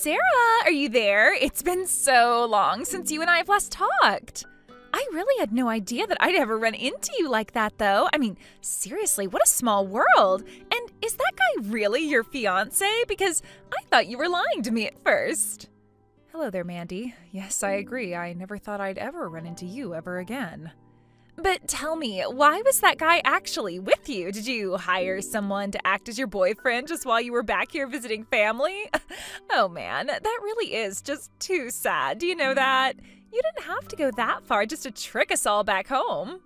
Sarah, are you there? It's been so long since you and I have last talked. I really had no idea that I'd ever run into you like that, though. I mean, seriously, what a small world. And is that guy really your fiancé? Because I thought you were lying to me at first. Hello there, Mandy. Yes, I agree. I never thought I'd ever run into you ever again. But tell me, why was that guy actually with you? Did you hire someone to act as your boyfriend just while you were back here visiting family? Oh man, that really is just too sad. Do you know that? You didn't have to go that far just to trick us all back home.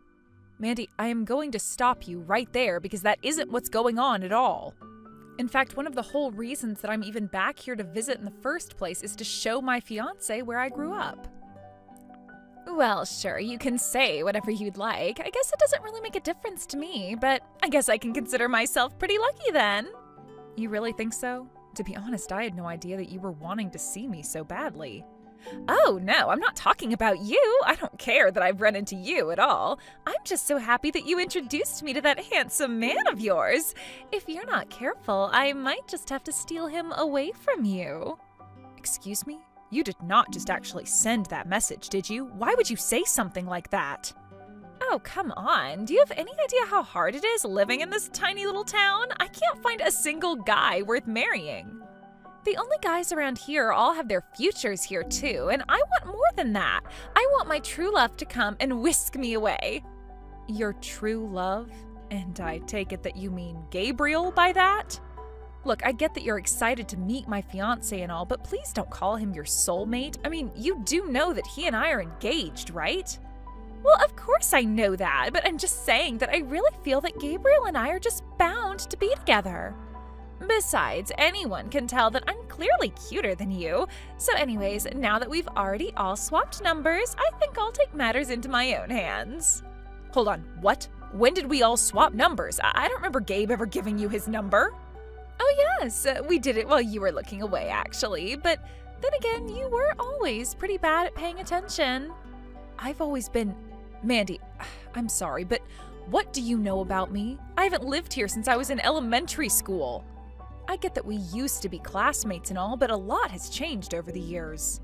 Mandy, I am going to stop you right there because that isn't what's going on at all. In fact, one of the whole reasons that I'm even back here to visit in the first place is to show my fiancé where I grew up. Well, sure, you can say whatever you'd like. I guess it doesn't really make a difference to me, but I guess I can consider myself pretty lucky then. You really think so? To be honest, I had no idea that you were wanting to see me so badly. Oh, no, I'm not talking about you. I don't care that I've run into you at all. I'm just so happy that you introduced me to that handsome man of yours. If you're not careful, I might just have to steal him away from you. Excuse me? You did not just actually send that message, did you? Why would you say something like that? Oh, come on. Do you have any idea how hard it is living in this tiny little town? I can't find a single guy worth marrying. The only guys around here all have their futures here too, and I want more than that. I want my true love to come and whisk me away. Your true love? And I take it that you mean Gabriel by that? Look, I get that you're excited to meet my fiancé and all, but please don't call him your soulmate. I mean, you do know that he and I are engaged, right? Well, of course I know that, but I'm just saying that I really feel that Gabriel and I are just bound to be together. Besides, anyone can tell that I'm clearly cuter than you. So anyways, now that we've already all swapped numbers, I think I'll take matters into my own hands. Hold on, what? When did we all swap numbers? I don't remember Gabe ever giving you his number. Oh yes, we did it while you were looking away actually, but then again, you were always pretty bad at paying attention. I've always been… Mandy, I'm sorry, but what do you know about me? I haven't lived here since I was in elementary school. I get that we used to be classmates and all, but a lot has changed over the years.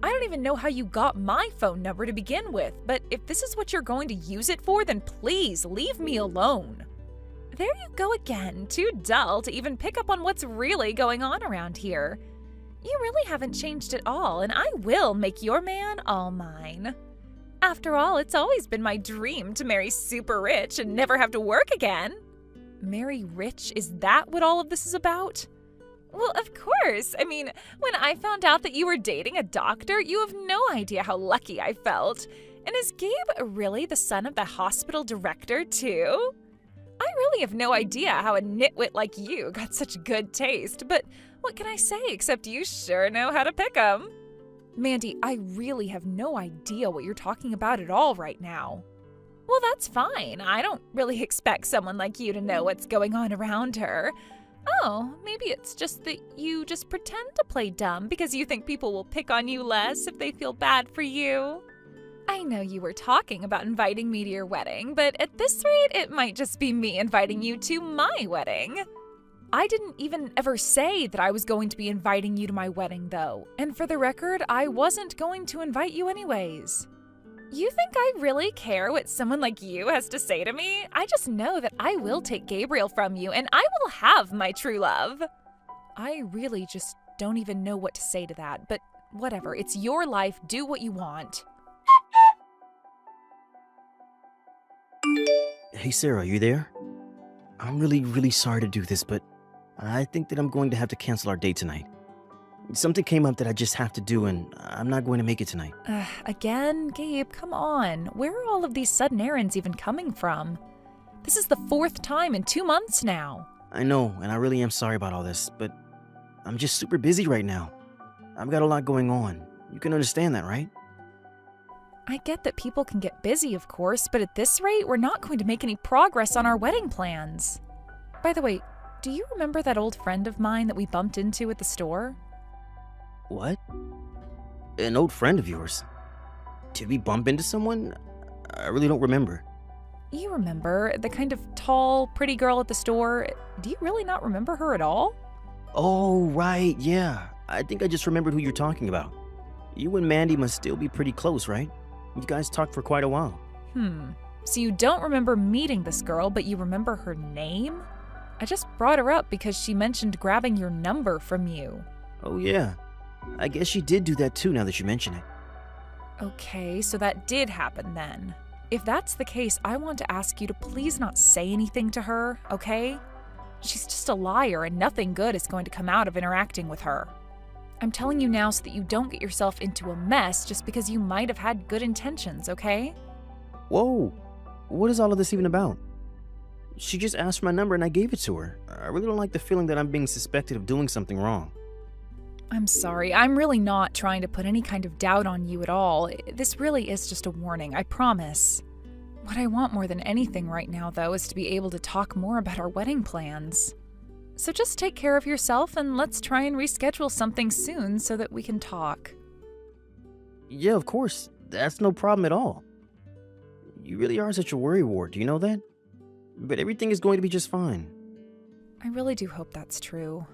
I don't even know how you got my phone number to begin with, but if this is what you're going to use it for, then please leave me alone. There you go again, too dull to even pick up on what's really going on around here. You really haven't changed at all, and I will make your man all mine. After all, it's always been my dream to marry super rich and never have to work again. Marry rich? Is that what all of this is about? Well, of course. I mean, when I found out that you were dating a doctor, you have no idea how lucky I felt. And is Gabe really the son of the hospital director, too? I really have no idea how a nitwit like you got such good taste, but what can I say except you sure know how to pick 'em. Mandy, I really have no idea what you're talking about at all right now. Well, that's fine. I don't really expect someone like you to know what's going on around her. Oh, maybe it's just that you just pretend to play dumb because you think people will pick on you less if they feel bad for you. I know you were talking about inviting me to your wedding, but at this rate, it might just be me inviting you to my wedding. I didn't even ever say that I was going to be inviting you to my wedding, though. And for the record, I wasn't going to invite you anyways. You think I really care what someone like you has to say to me? I just know that I will take Gabriel from you, and I will have my true love. I really just don't even know what to say to that, but whatever. It's your life. Do what you want. Hey Sarah, are you there? I'm really sorry to do this, but I think that I'm going to have to cancel our date tonight. Something came up that I just have to do, and I'm not going to make it tonight. Again? Gabe, come on. Where are all of these sudden errands even coming from? This is the 4th time in 2 months now. I know, and I really am sorry about all this, but I'm just super busy right now. I've got a lot going on. You can understand that, right? I get that people can get busy, of course, but at this rate, we're not going to make any progress on our wedding plans. By the way, do you remember that old friend of mine that we bumped into at the store? What? An old friend of yours? Did we bump into someone? I really don't remember. You remember, the kind of tall, pretty girl at the store. Do you really not remember her at all? Oh, right, yeah. I think I just remembered who you're talking about. You and Mandy must still be pretty close, right? You guys talked for quite a while. So you don't remember meeting this girl, but you remember her name? I just brought her up because she mentioned grabbing your number from you. Oh yeah, I guess she did do that too now that you mention it. Okay, so that did happen then. If that's the case, I want to ask you to please not say anything to her, okay? She's just a liar and nothing good is going to come out of interacting with her. I'm telling you now so that you don't get yourself into a mess just because you might have had good intentions, okay? Whoa, what is all of this even about? She just asked for my number and I gave it to her. I really don't like the feeling that I'm being suspected of doing something wrong. I'm sorry, I'm really not trying to put any kind of doubt on you at all. This really is just a warning, I promise. What I want more than anything right now, though, is to be able to talk more about our wedding plans. So just take care of yourself and let's try and reschedule something soon so that we can talk. Yeah, of course. That's no problem at all. You really are such a worrywart, do you know that? But everything is going to be just fine. I really do hope that's true.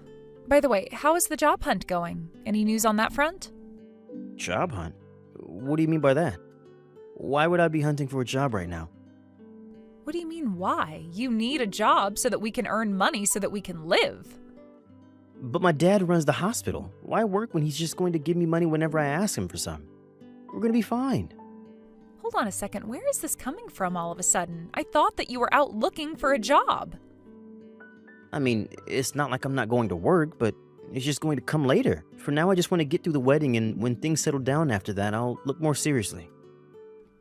By the way, how is the job hunt going? Any news on that front? Job hunt? What do you mean by that? Why would I be hunting for a job right now? What do you mean, why? You need a job so that we can earn money so that we can live. But my dad runs the hospital. Why work when he's just going to give me money whenever I ask him for some? We're going to be fine. Hold on a second, where is this coming from all of a sudden? I thought that you were out looking for a job. I mean, it's not like I'm not going to work, but it's just going to come later. For now, I just want to get through the wedding, and when things settle down after that, I'll look more seriously.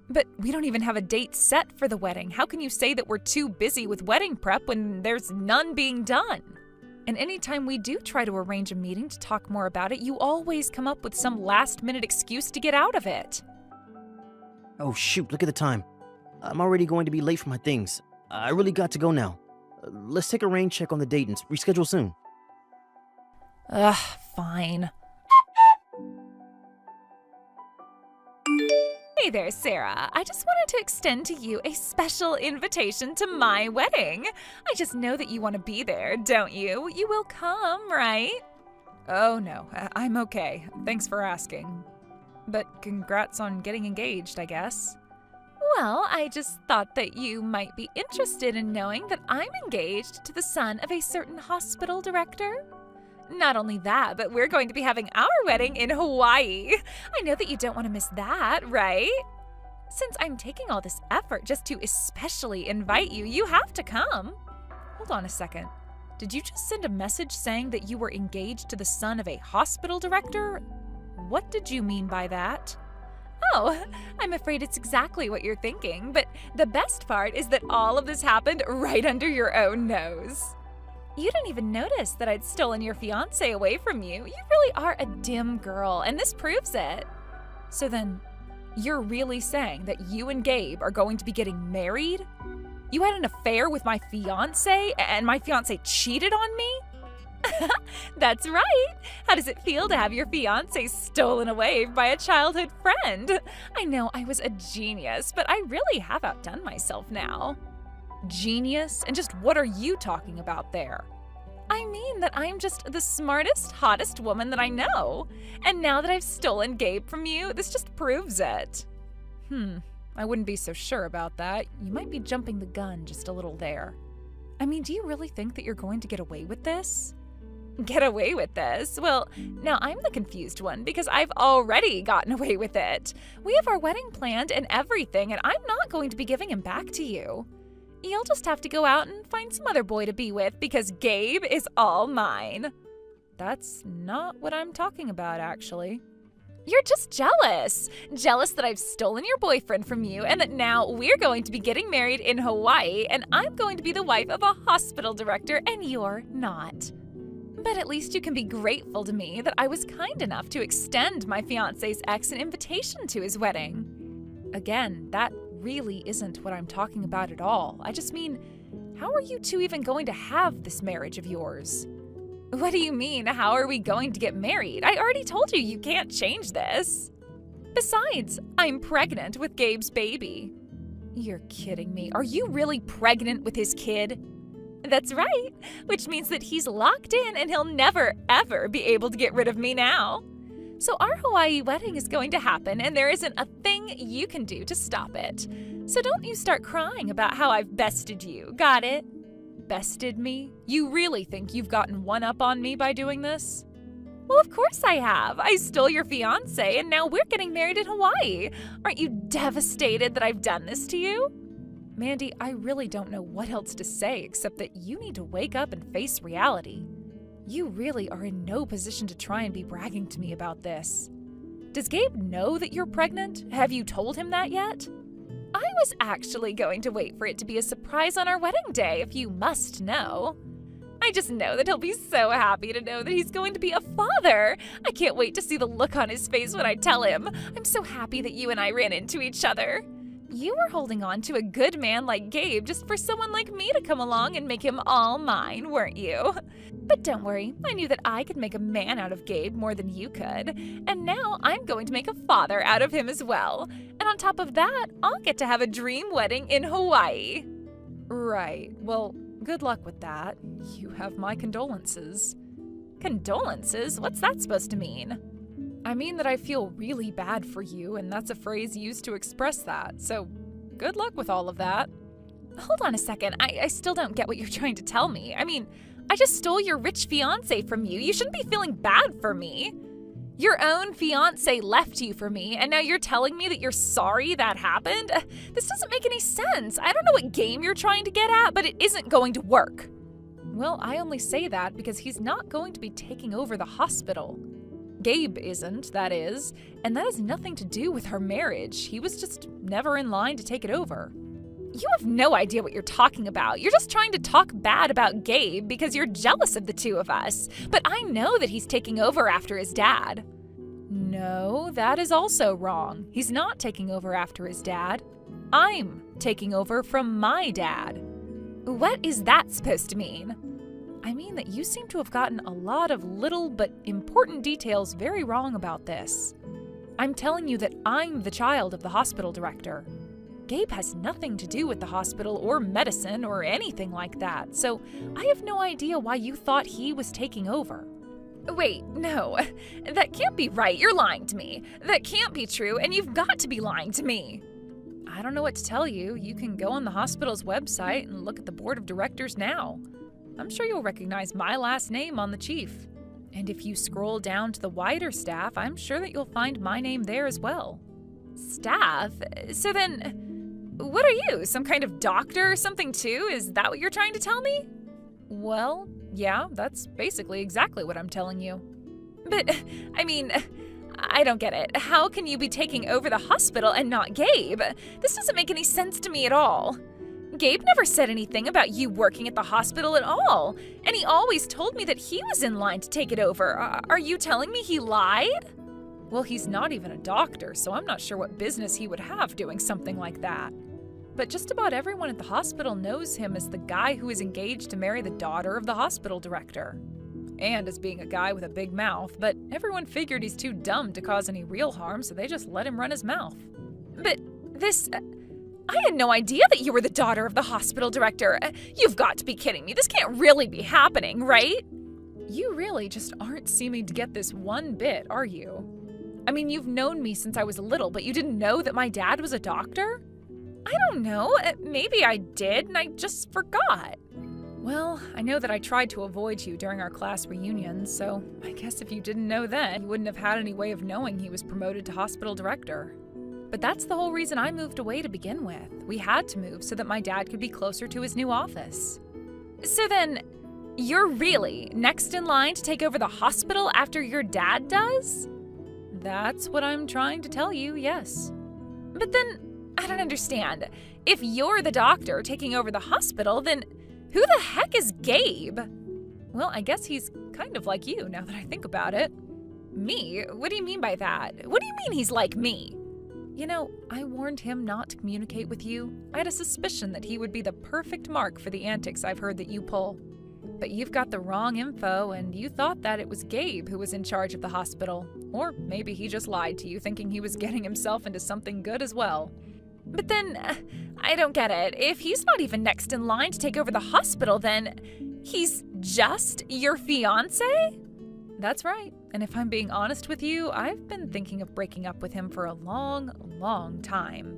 But we don't even have a date set for the wedding. How can you say that we're too busy with wedding prep when there's none being done? And anytime we do try to arrange a meeting to talk more about it, you always come up with some last-minute excuse to get out of it. Oh shoot, look at the time. I'm already going to be late for my things. I really got to go now. Let's take a rain check on the date and reschedule soon. Ugh, fine. Hey there, Sarah. I just wanted to extend to you a special invitation to my wedding. I just know that you want to be there, don't you? You will come, right? Oh no, I'm okay. Thanks for asking. But congrats on getting engaged, I guess. Well, I just thought that you might be interested in knowing that I'm engaged to the son of a certain hospital director. Not only that, but we're going to be having our wedding in Hawaii. I know that you don't want to miss that, right? Since I'm taking all this effort just to especially invite you, you have to come. Hold on a second. Did you just send a message saying that you were engaged to the son of a hospital director? What did you mean by that? Oh, I'm afraid it's exactly what you're thinking, but the best part is that all of this happened right under your own nose. You didn't even notice that I'd stolen your fiancé away from you. You really are a dim girl, and this proves it. So then, you're really saying that you and Gabe are going to be getting married? You had an affair with my fiancé, and my fiancé cheated on me? That's right. How does it feel to have your fiancé stolen away by a childhood friend? I know I was a genius, but I really have outdone myself now. Genius? And just what are you talking about there? I mean that I'm just the smartest, hottest woman that I know. And now that I've stolen Gabe from you, this just proves it. I wouldn't be so sure about that. You might be jumping the gun just a little there. I mean, do you really think that you're going to get away with this? Get away with this? Well, now I'm the confused one because I've already gotten away with it. We have our wedding planned and everything, and I'm not going to be giving him back to you. You'll just have to go out and find some other boy to be with because Gabe is all mine. That's not what I'm talking about, actually. You're just jealous. Jealous that I've stolen your boyfriend from you and that now we're going to be getting married in Hawaii and I'm going to be the wife of a hospital director and you're not. But at least you can be grateful to me that I was kind enough to extend my fiancé's ex an invitation to his wedding. Again, that really isn't what I'm talking about at all. I just mean, how are you two even going to have this marriage of yours? What do you mean, how are we going to get married? I already told you you can't change this. Besides, I'm pregnant with Gabe's baby. You're kidding me. Are you really pregnant with his kid? That's right, which means that he's locked in and he'll never, ever be able to get rid of me now. So our Hawaii wedding is going to happen, and there isn't a thing you can do to stop it. So don't you start crying about how I've bested you, got it? Bested me? You really think you've gotten one up on me by doing this? Well, of course I have. I stole your fiancé, and now we're getting married in Hawaii. Aren't you devastated that I've done this to you? Mandy, I really don't know what else to say except that you need to wake up and face reality. You really are in no position to try and be bragging to me about this. Does Gabe know that you're pregnant? Have you told him that yet? I was actually going to wait for it to be a surprise on our wedding day, if you must know. I just know that he'll be so happy to know that he's going to be a father. I can't wait to see the look on his face when I tell him. I'm so happy that you and I ran into each other. You were holding on to a good man like Gabe just for someone like me to come along and make him all mine, weren't you? But don't worry, I knew that I could make a man out of Gabe more than you could. And now I'm going to make a father out of him as well. And on top of that, I'll get to have a dream wedding in Hawaii. Right, well, good luck with that. You have my condolences. Condolences? What's that supposed to mean? I mean that I feel really bad for you, and that's a phrase used to express that, so good luck with all of that. Hold on a second, I still don't get what you're trying to tell me. I mean, I just stole your rich fiancé from you. You shouldn't be feeling bad for me. Your own fiancé left you for me, and now you're telling me that you're sorry that happened? This doesn't make any sense. I don't know what game you're trying to get at, but it isn't going to work. Well, I only say that because he's not going to be taking over the hospital. Gabe isn't, that is, and that has nothing to do with our marriage. He was just never in line to take it over. You have no idea what you're talking about. You're just trying to talk bad about Gabe because you're jealous of the two of us. But I know that he's taking over after his dad. No, that is also wrong. He's not taking over after his dad. I'm taking over from my dad. What is that supposed to mean? I mean that you seem to have gotten a lot of little but important details very wrong about this. I'm telling you that I'm the child of the hospital director. Gabe has nothing to do with the hospital or medicine or anything like that, so I have no idea why you thought he was taking over. Wait, no, that can't be right. You're lying to me. That can't be true, and you've got to be lying to me. I don't know what to tell you. You can go on the hospital's website and look at the board of directors now. I'm sure you'll recognize my last name on the chief. And if you scroll down to the wider staff, I'm sure that you'll find my name there as well. Staff? So then, what are you, some kind of doctor or something too? Is that what you're trying to tell me? Well, yeah, that's basically exactly what I'm telling you. But, I mean, I don't get it. How can you be taking over the hospital and not Gabe? This doesn't make any sense to me at all. Gabe never said anything about you working at the hospital at all, and he always told me that he was in line to take it over. Are you telling me he lied? Well, he's not even a doctor, so I'm not sure what business he would have doing something like that. But just about everyone at the hospital knows him as the guy who is engaged to marry the daughter of the hospital director. And as being a guy with a big mouth, but everyone figured he's too dumb to cause any real harm, so they just let him run his mouth. But this... I had no idea that you were the daughter of the hospital director. You've got to be kidding me. This can't really be happening, right? You really just aren't seeming to get this one bit, are you? I mean, you've known me since I was little, but you didn't know that my dad was a doctor? I don't know. Maybe I did, and I just forgot. Well, I know that I tried to avoid you during our class reunions, so I guess if you didn't know then, you wouldn't have had any way of knowing he was promoted to hospital director. But that's the whole reason I moved away to begin with. We had to move so that my dad could be closer to his new office. So then, you're really next in line to take over the hospital after your dad does? That's what I'm trying to tell you, yes. But then, I don't understand. If you're the doctor taking over the hospital, then who the heck is Gabe? Well, I guess he's kind of like you now that I think about it. Me? What do you mean by that? What do you mean he's like me? You know, I warned him not to communicate with you. I had a suspicion that he would be the perfect mark for the antics I've heard that you pull. But you've got the wrong info, and you thought that it was Gabe who was in charge of the hospital. Or maybe he just lied to you, thinking he was getting himself into something good as well. But then, I don't get it. If he's not even next in line to take over the hospital, then he's just your fiancé? That's right. And if I'm being honest with you, I've been thinking of breaking up with him for a long, long time.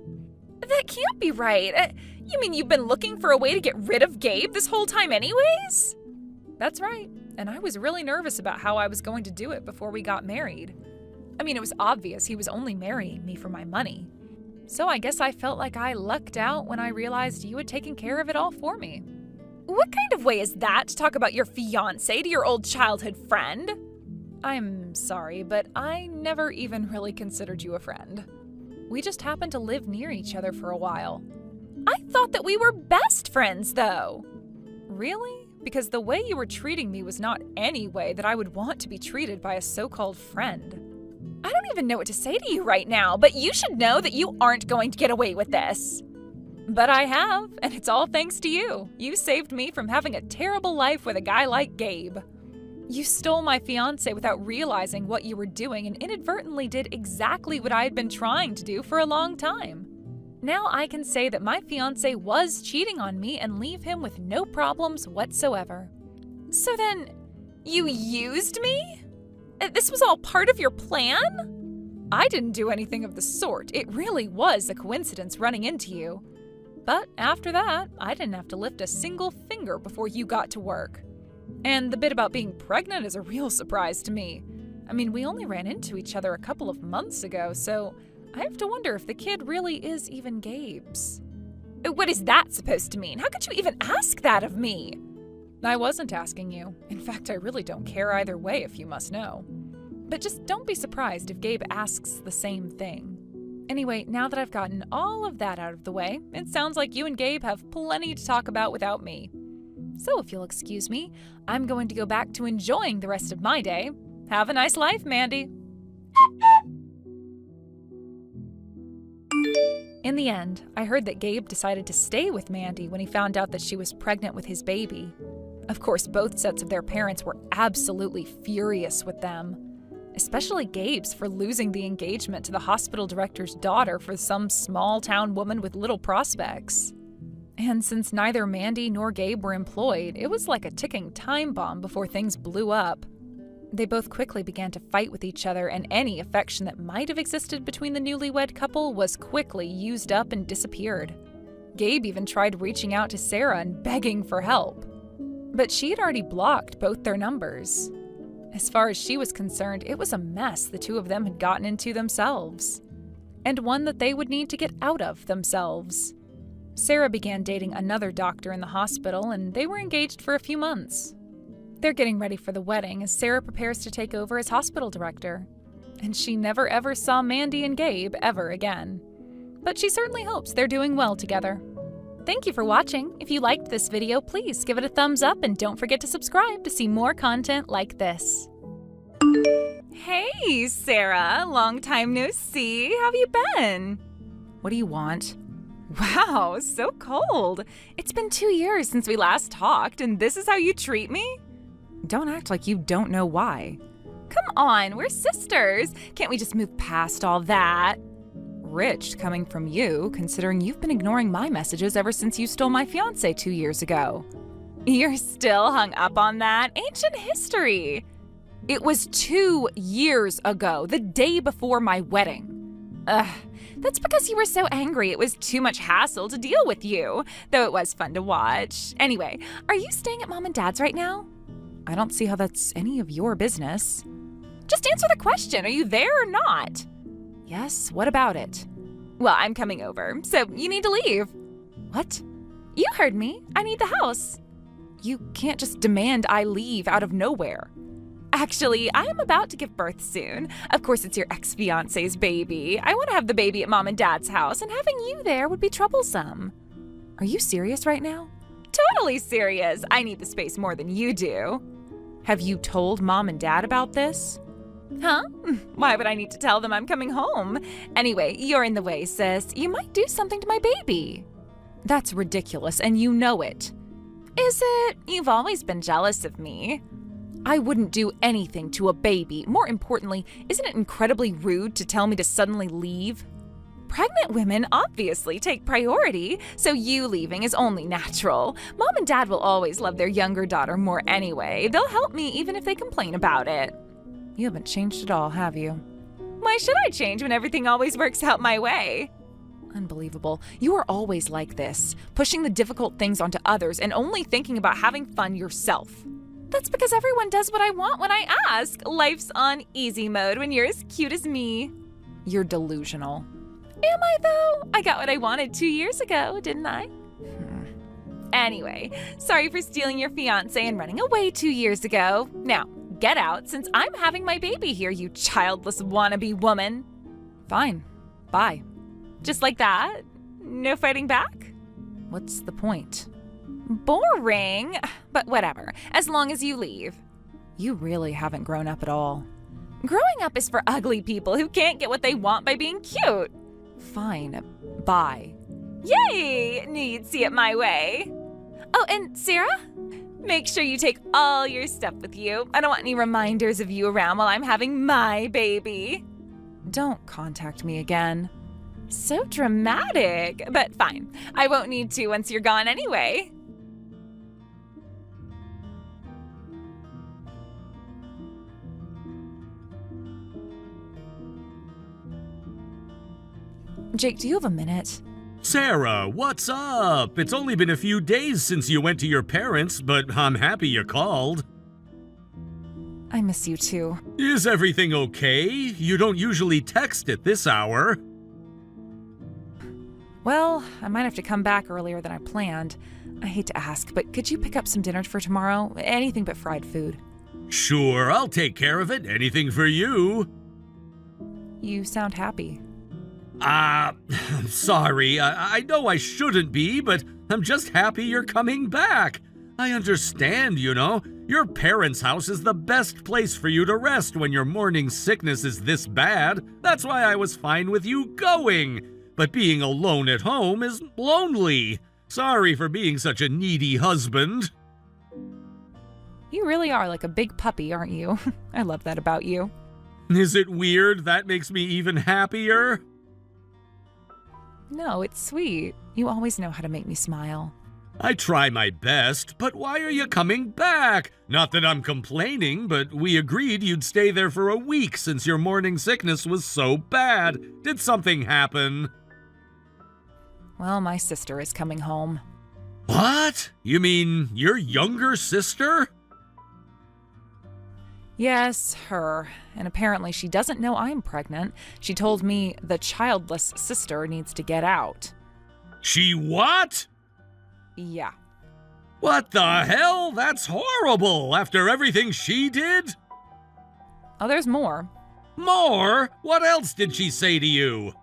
That can't be right. You mean you've been looking for a way to get rid of Gabe this whole time anyways? That's right. And I was really nervous about how I was going to do it before we got married. I mean, it was obvious he was only marrying me for my money. So I guess I felt like I lucked out when I realized you had taken care of it all for me. What kind of way is that to talk about your fiancé to your old childhood friend? I'm sorry, but I never even really considered you a friend. We just happened to live near each other for a while. I thought that we were best friends, though. Really? Because the way you were treating me was not any way that I would want to be treated by a so-called friend. I don't even know what to say to you right now, but you should know that you aren't going to get away with this. But I have, and it's all thanks to you. You saved me from having a terrible life with a guy like Gabe. You stole my fiancé without realizing what you were doing and inadvertently did exactly what I had been trying to do for a long time. Now I can say that my fiancé was cheating on me and leave him with no problems whatsoever. So then, you used me? This was all part of your plan? I didn't do anything of the sort. It really was a coincidence running into you. But after that, I didn't have to lift a single finger before you got to work. And the bit about being pregnant is a real surprise to me. I mean, we only ran into each other a couple of months ago, so I have to wonder if the kid really is even Gabe's. What is that supposed to mean? How could you even ask that of me? I wasn't asking you. In fact, I really don't care either way, if you must know. But just don't be surprised if Gabe asks the same thing. Anyway, now that I've gotten all of that out of the way, it sounds like you and Gabe have plenty to talk about without me. So if you'll excuse me, I'm going to go back to enjoying the rest of my day. Have a nice life, Mandy. In the end, I heard that Gabe decided to stay with Mandy when he found out that she was pregnant with his baby. Of course, both sets of their parents were absolutely furious with them. Especially Gabe's for losing the engagement to the hospital director's daughter for some small-town woman with little prospects. And since neither Mandy nor Gabe were employed, it was like a ticking time bomb before things blew up. They both quickly began to fight with each other, and any affection that might have existed between the newlywed couple was quickly used up and disappeared. Gabe even tried reaching out to Sarah and begging for help. But she had already blocked both their numbers. As far as she was concerned, it was a mess the two of them had gotten into themselves, and one that they would need to get out of themselves. Sarah began dating another doctor in the hospital, and they were engaged for a few months. They're getting ready for the wedding as Sarah prepares to take over as hospital director. And she never ever saw Mandy and Gabe ever again. But she certainly hopes they're doing well together. Thank you for watching. If you liked this video, please give it a thumbs up and don't forget to subscribe to see more content like this. Hey, Sarah. Long time no see. How have you been? What do you want? Wow, so cold. It's been 2 years since we last talked, and this is how you treat me? Don't act like you don't know why. Come on, we're sisters. Can't we just move past all that? Rich coming from you, considering you've been ignoring my messages ever since you stole my fiancé 2 years ago. You're still hung up on that? Ancient history. It was 2 years ago, the day before my wedding. That's because you were so angry it was too much hassle to deal with you, though it was fun to watch. Anyway, are you staying at Mom and Dad's right now? I don't see how that's any of your business. Just answer the question. Are you there or not? Yes, what about it? Well, I'm coming over, so you need to leave. What? You heard me. I need the house. You can't just demand I leave out of nowhere. Actually, I am about to give birth soon. Of course, it's your ex-fiancé's baby. I want to have the baby at Mom and Dad's house, and having you there would be troublesome. Are you serious right now? Totally serious. I need the space more than you do. Have you told Mom and Dad about this? Huh? Why would I need to tell them I'm coming home? Anyway, you're in the way, sis. You might do something to my baby. That's ridiculous, and you know it. Is it? You've always been jealous of me. I wouldn't do anything to a baby. More importantly, isn't it incredibly rude to tell me to suddenly leave? Pregnant women obviously take priority, so you leaving is only natural. Mom and Dad will always love their younger daughter more anyway. They'll help me even if they complain about it. You haven't changed at all, have you? Why should I change when everything always works out my way? Unbelievable. You are always like this, pushing the difficult things onto others and only thinking about having fun yourself. That's because everyone does what I want when I ask. Life's on easy mode when you're as cute as me. You're delusional. Am I, though? I got what I wanted 2 years ago, didn't I? Anyway, sorry for stealing your fiancé and running away 2 years ago. Now, get out since I'm having my baby here, you childless wannabe woman. Fine. Bye. Just like that? No fighting back? What's the point? Boring. But whatever, as long as you leave. You really haven't grown up at all. Growing up is for ugly people who can't get what they want by being cute. Fine. Bye. Yay! Knew you'd see it my way. Oh, and Sarah? Make sure you take all your stuff with you. I don't want any reminders of you around while I'm having my baby. Don't contact me again. So dramatic. But fine. I won't need to once you're gone anyway. Jake, do you have a minute? Sarah, what's up? It's only been a few days since you went to your parents', but I'm happy you called. I miss you too. Is everything okay? You don't usually text at this hour. Well, I might have to come back earlier than I planned. I hate to ask, but could you pick up some dinner for tomorrow? Anything but fried food. Sure, I'll take care of it. Anything for you. You sound happy. I'm sorry. I know I shouldn't be, but I'm just happy you're coming back. I understand, you know. Your parents' house is the best place for you to rest when your morning sickness is this bad. That's why I was fine with you going. But being alone at home is lonely. Sorry for being such a needy husband. You really are like a big puppy, aren't you? I love that about you. Is it weird that makes me even happier? No, it's sweet. You always know how to make me smile. I try my best, but why are you coming back? Not that I'm complaining, but we agreed you'd stay there for a week since your morning sickness was so bad. Did something happen? Well, my sister is coming home. What? You mean your younger sister? Yes, her. And apparently she doesn't know I'm pregnant. She told me the childless sister needs to get out. She what? Yeah. What the hell? That's horrible, after everything she did? Oh, there's more. More? What else did she say to you?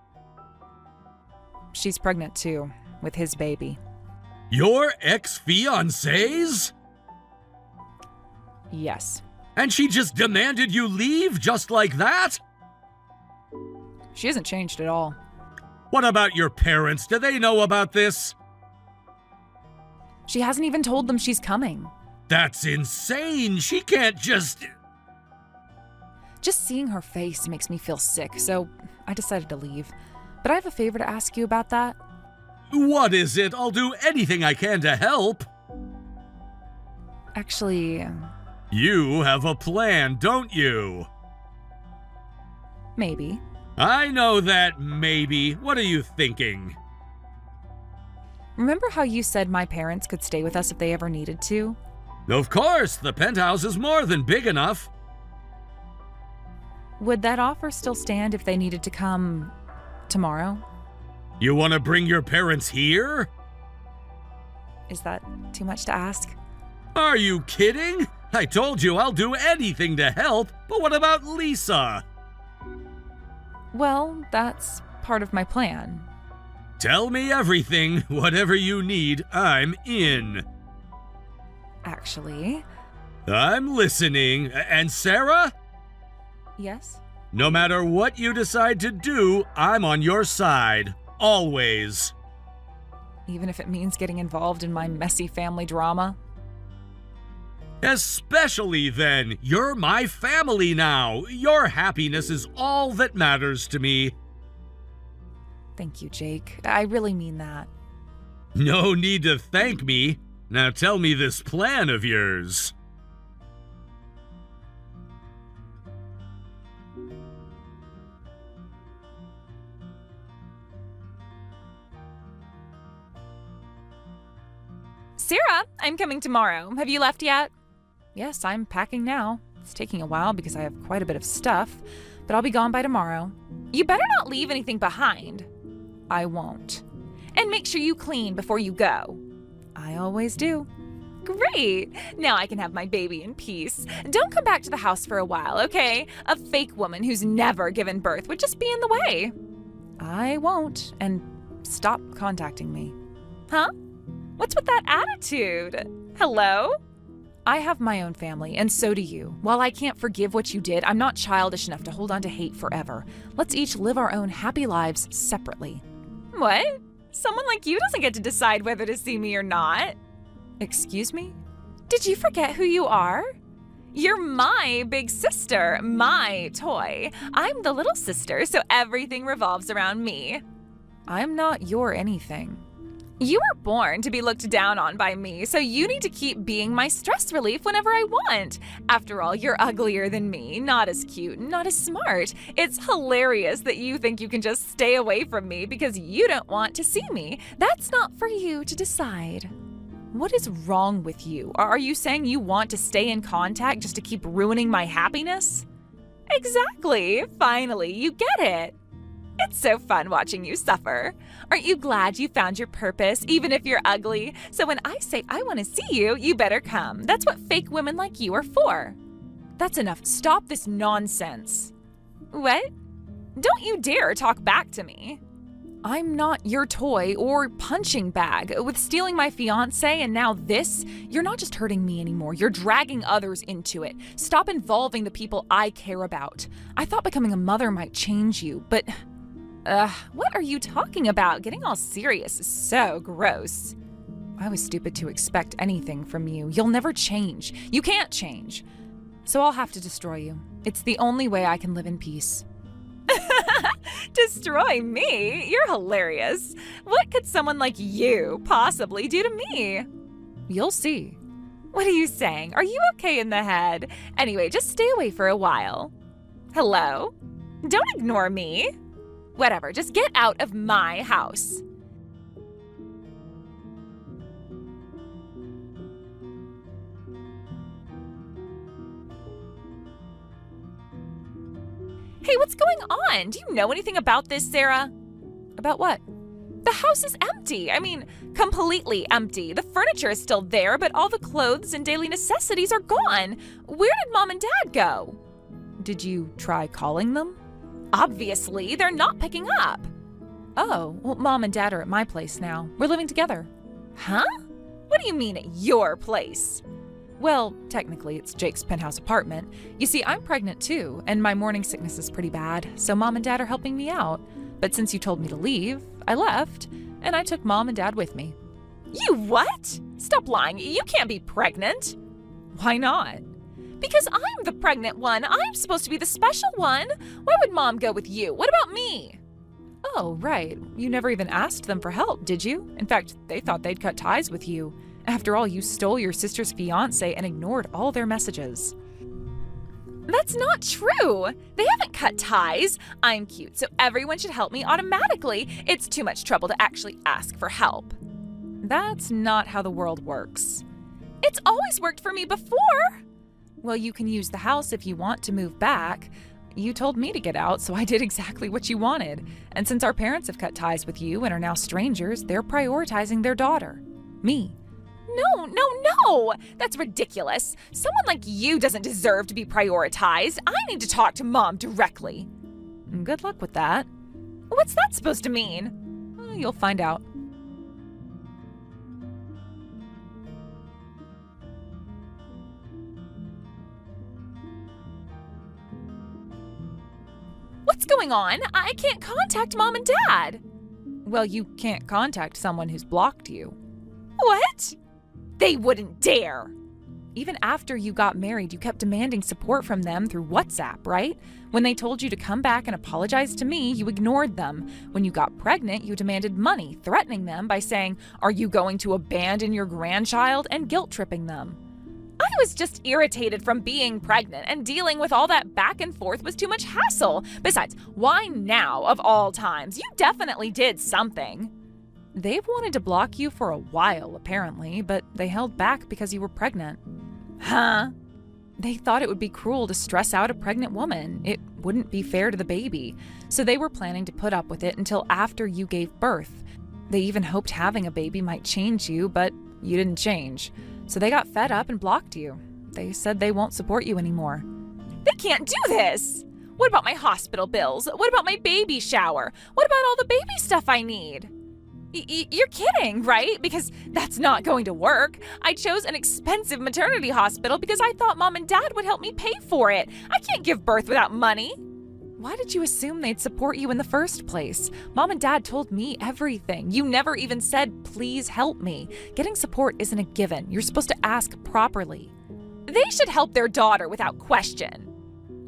She's pregnant too, with his baby. Your ex-fiancé's? Yes. And she just demanded you leave just like that? She hasn't changed at all. What about your parents? Do they know about this? She hasn't even told them she's coming. That's insane. She can't just... Just seeing her face makes me feel sick, so I decided to leave. But I have a favor to ask you about that. What is it? I'll do anything I can to help. Actually, You have a plan, don't you? maybe. I know that maybe. What are you thinking? Remember how you said my parents could stay with us if they ever needed to? Of course, the penthouse is more than big enough. Would that offer still stand if they needed to come tomorrow? You want to bring your parents here? Is that too much to ask? Are you kidding? I told you I'll do anything to help, but what about Lisa? Well, that's part of my plan. Tell me everything. Whatever you need, I'm in. Actually, I'm listening. And Sarah? yes? No matter what you decide to do, I'm on your side. Always. Even if it means getting involved in my messy family drama? Especially then. You're my family now. Your happiness is all that matters to me. Thank you, Jake. I really mean that. No need to thank me. Now tell me this plan of yours. Sarah, I'm coming tomorrow. Have you left yet? Yes, I'm packing now. It's taking a while because I have quite a bit of stuff, but I'll be gone by tomorrow. You better not leave anything behind. I won't. And make sure you clean before you go. I always do. Great! Now I can have my baby in peace. Don't come back to the house for a while, okay? A fake woman who's never given birth would just be in the way. I won't, and stop contacting me. Huh? What's with that attitude? Hello? I have my own family, and so do you. While I can't forgive what you did, I'm not childish enough to hold on to hate forever. Let's each live our own happy lives separately. What? Someone like you doesn't get to decide whether to see me or not. Excuse me? Did you forget who you are? You're my big sister, my toy. I'm the little sister, so everything revolves around me. I'm not your anything. You were born to be looked down on by me, so you need to keep being my stress relief whenever I want. After all, you're uglier than me, not as cute, not as smart. It's hilarious that you think you can just stay away from me because you don't want to see me. That's not for you to decide. What is wrong with you? Are you saying you want to stay in contact just to keep ruining my happiness? Exactly. Finally, you get it. It's so fun watching you suffer. Aren't you glad you found your purpose, even if you're ugly? So when I say I want to see you, you better come. That's what fake women like you are for. That's enough. Stop this nonsense. What? Don't you dare talk back to me. I'm not your toy or punching bag. With stealing my fiance and now this, you're not just hurting me anymore. You're dragging others into it. Stop involving the people I care about. I thought becoming a mother might change you, but... what are you talking about? Getting all serious is so gross. I was stupid to expect anything from you. You'll never change. You can't change. So I'll have to destroy you. It's the only way I can live in peace. Destroy me? You're hilarious. What could someone like you possibly do to me? You'll see. What are you saying? Are you okay in the head? Anyway, just stay away for a while. Hello? Don't ignore me. Whatever, just get out of my house. Hey, what's going on? Do you know anything about this, Sarah? About what? The house is empty. I mean, completely empty. The furniture is still there, but all the clothes and daily necessities are gone. Where did Mom and Dad go? Did you try calling them? Obviously, they're not picking up. Oh, well, Mom and Dad are at my place now. We're living together. Huh? What do you mean at your place? Well, technically, it's Jake's penthouse apartment. You see, I'm pregnant too, and my morning sickness is pretty bad, so Mom and Dad are helping me out. But since you told me to leave, I left, and I took Mom and Dad with me. You what? Stop lying. You can't be pregnant. Why not? Because I'm the pregnant one. I'm supposed to be the special one. Why would Mom go with you? What about me? Oh, right. You never even asked them for help, did you? In fact, they thought they'd cut ties with you. After all, you stole your sister's fiancé and ignored all their messages. That's not true. They haven't cut ties. I'm cute, so everyone should help me automatically. It's too much trouble to actually ask for help. That's not how the world works. It's always worked for me before. Well, you can use the house if you want to move back. You told me to get out, so I did exactly what you wanted. And since our parents have cut ties with you and are now strangers, they're prioritizing their daughter, me. No. That's ridiculous. Someone like you doesn't deserve to be prioritized. I need to talk to Mom directly. Good luck with that. What's that supposed to mean? You'll find out. What's going on? I can't contact Mom and Dad. Well, you can't contact someone who's blocked you. What? They wouldn't dare. Even after you got married, you kept demanding support from them through WhatsApp, right? When they told you to come back and apologize to me, you ignored them. When you got pregnant, you demanded money, threatening them by saying, "Are you going to abandon your grandchild?" and guilt-tripping them. I was just irritated from being pregnant, and dealing with all that back and forth was too much hassle. Besides, why now of all times? You definitely did something. They've wanted to block you for a while, apparently, but they held back because you were pregnant. Huh? They thought it would be cruel to stress out a pregnant woman. It wouldn't be fair to the baby. So they were planning to put up with it until after you gave birth. They even hoped having a baby might change you, but you didn't change. So they got fed up and blocked you. They said they won't support you anymore. They can't do this! What about my hospital bills? What about my baby shower? What about all the baby stuff I need? You're kidding, right? Because that's not going to work. I chose an expensive maternity hospital because I thought Mom and Dad would help me pay for it. I can't give birth without money. Why did you assume they'd support you in the first place? Mom and Dad told me everything. You never even said, "Please help me." Getting support isn't a given. You're supposed to ask properly. They should help their daughter without question.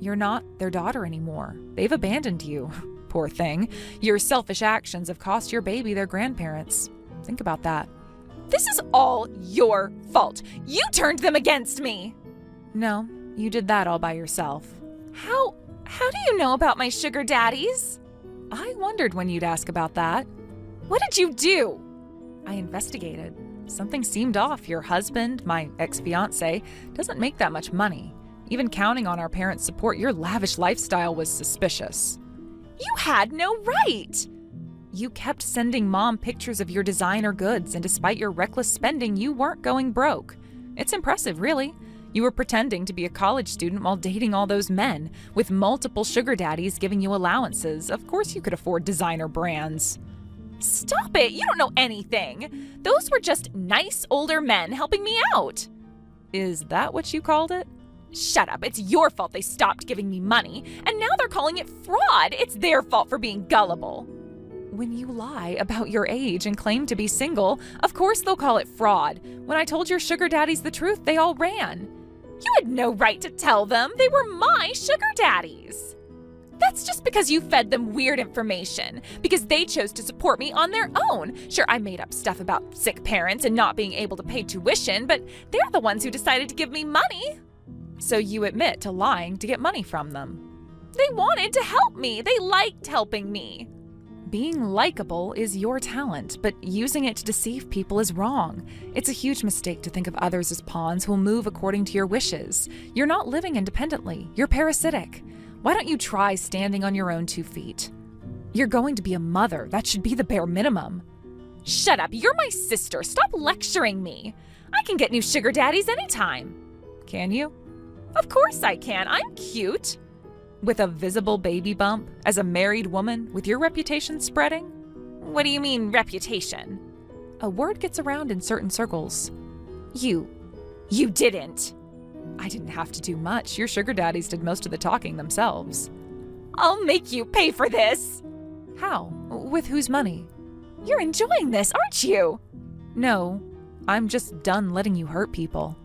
You're not their daughter anymore. They've abandoned you. Poor thing. Your selfish actions have cost your baby their grandparents. Think about that. This is all your fault. You turned them against me. No, you did that all by yourself. How do you know about my sugar daddies? I wondered when you'd ask about that. What did you do? I investigated. Something seemed off. Your husband, my ex-fiancé, doesn't make that much money. Even counting on our parents' support, your lavish lifestyle was suspicious. You had no right! You kept sending Mom pictures of your designer goods, and despite your reckless spending, you weren't going broke. It's impressive, really. You were pretending to be a college student while dating all those men, with multiple sugar daddies giving you allowances. Of course you could afford designer brands. Stop it! You don't know anything! Those were just nice older men helping me out. Is that what you called it? Shut up. It's your fault they stopped giving me money, and now they're calling it fraud. It's their fault for being gullible. When you lie about your age and claim to be single, of course they'll call it fraud. When I told your sugar daddies the truth, they all ran. You had no right to tell them. They were my sugar daddies. That's just because you fed them weird information, because they chose to support me on their own. Sure, I made up stuff about sick parents and not being able to pay tuition, but they're the ones who decided to give me money. So you admit to lying to get money from them. They wanted to help me. They liked helping me. Being likable is your talent, but using it to deceive people is wrong. It's a huge mistake to think of others as pawns who'll move according to your wishes. You're not living independently. You're parasitic. Why don't you try standing on your own 2 feet? You're going to be a mother. That should be the bare minimum. Shut up. You're my sister. Stop lecturing me. I can get new sugar daddies anytime. Can you? Of course I can. I'm cute. With a visible baby bump, as a married woman, with your reputation spreading? What do you mean, reputation? A word gets around in certain circles. You didn't. I didn't have to do much. Your sugar daddies did most of the talking themselves. I'll make you pay for this. How? With whose money? You're enjoying this, aren't you? No, I'm just done letting you hurt people.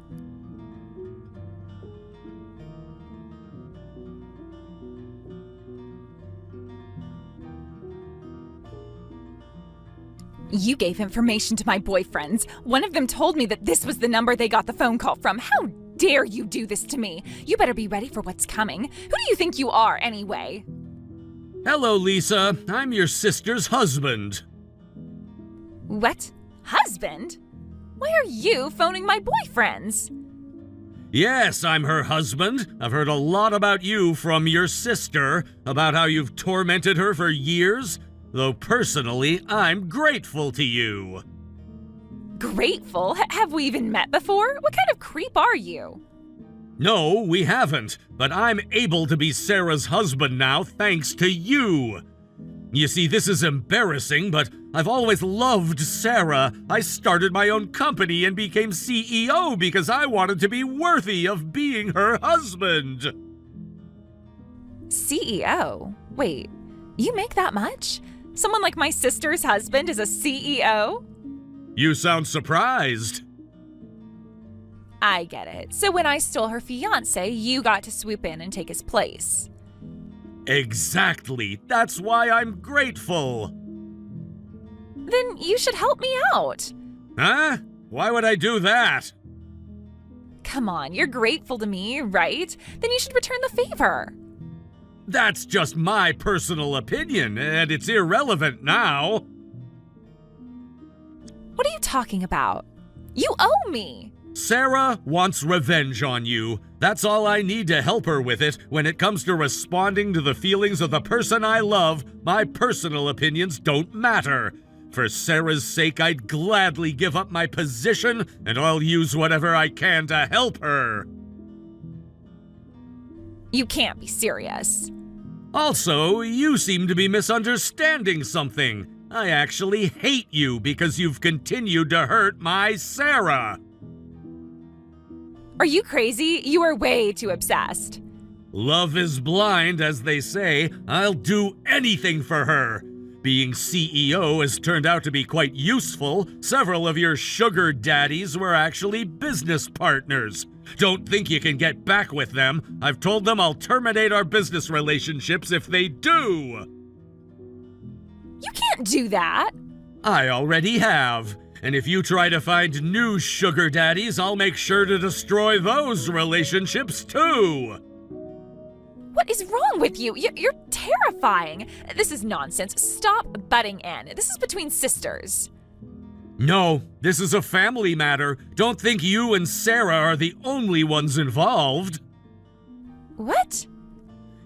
You gave information to my boyfriends. One of them told me that this was the number they got the phone call from. How dare you do this to me? You better be ready for what's coming. Who do you think you are, anyway? Hello, Lisa. I'm your sister's husband. What? Husband? Why are you phoning my boyfriends? Yes, I'm her husband. I've heard a lot about you from your sister, about how you've tormented her for years. Though personally, I'm grateful to you. Grateful? Have we even met before? What kind of creep are you? No, we haven't, but I'm able to be Sarah's husband now thanks to you. You see, this is embarrassing, but I've always loved Sarah. I started my own company and became CEO because I wanted to be worthy of being her husband. CEO? Wait, you make that much? Someone like my sister's husband is a CEO? You sound surprised. I get it. So when I stole her fiance, you got to swoop in and take his place. Exactly. That's why I'm grateful. Then you should help me out. Huh? Why would I do that? Come on, you're grateful to me, right? Then you should return the favor. That's just my personal opinion, and it's irrelevant now. What are you talking about? You owe me. Sarah wants revenge on you. That's all I need to help her with it. When it comes to responding to the feelings of the person I love, my personal opinions don't matter. For Sarah's sake, I'd gladly give up my position, and I'll use whatever I can to help her. You can't be serious. Also, you seem to be misunderstanding something. I actually hate you because you've continued to hurt my Sarah. Are you crazy? You are way too obsessed. Love is blind, as they say. I'll do anything for her. Being CEO has turned out to be quite useful. Several of your sugar daddies were actually business partners. Don't think you can get back with them. I've told them I'll terminate our business relationships if they do. You can't do that. I already have. And if you try to find new sugar daddies, I'll make sure to destroy those relationships too. What is wrong with you? You're terrifying. This is nonsense. Stop butting in. This is between sisters. No, this is a family matter. Don't think you and Sarah are the only ones involved. What?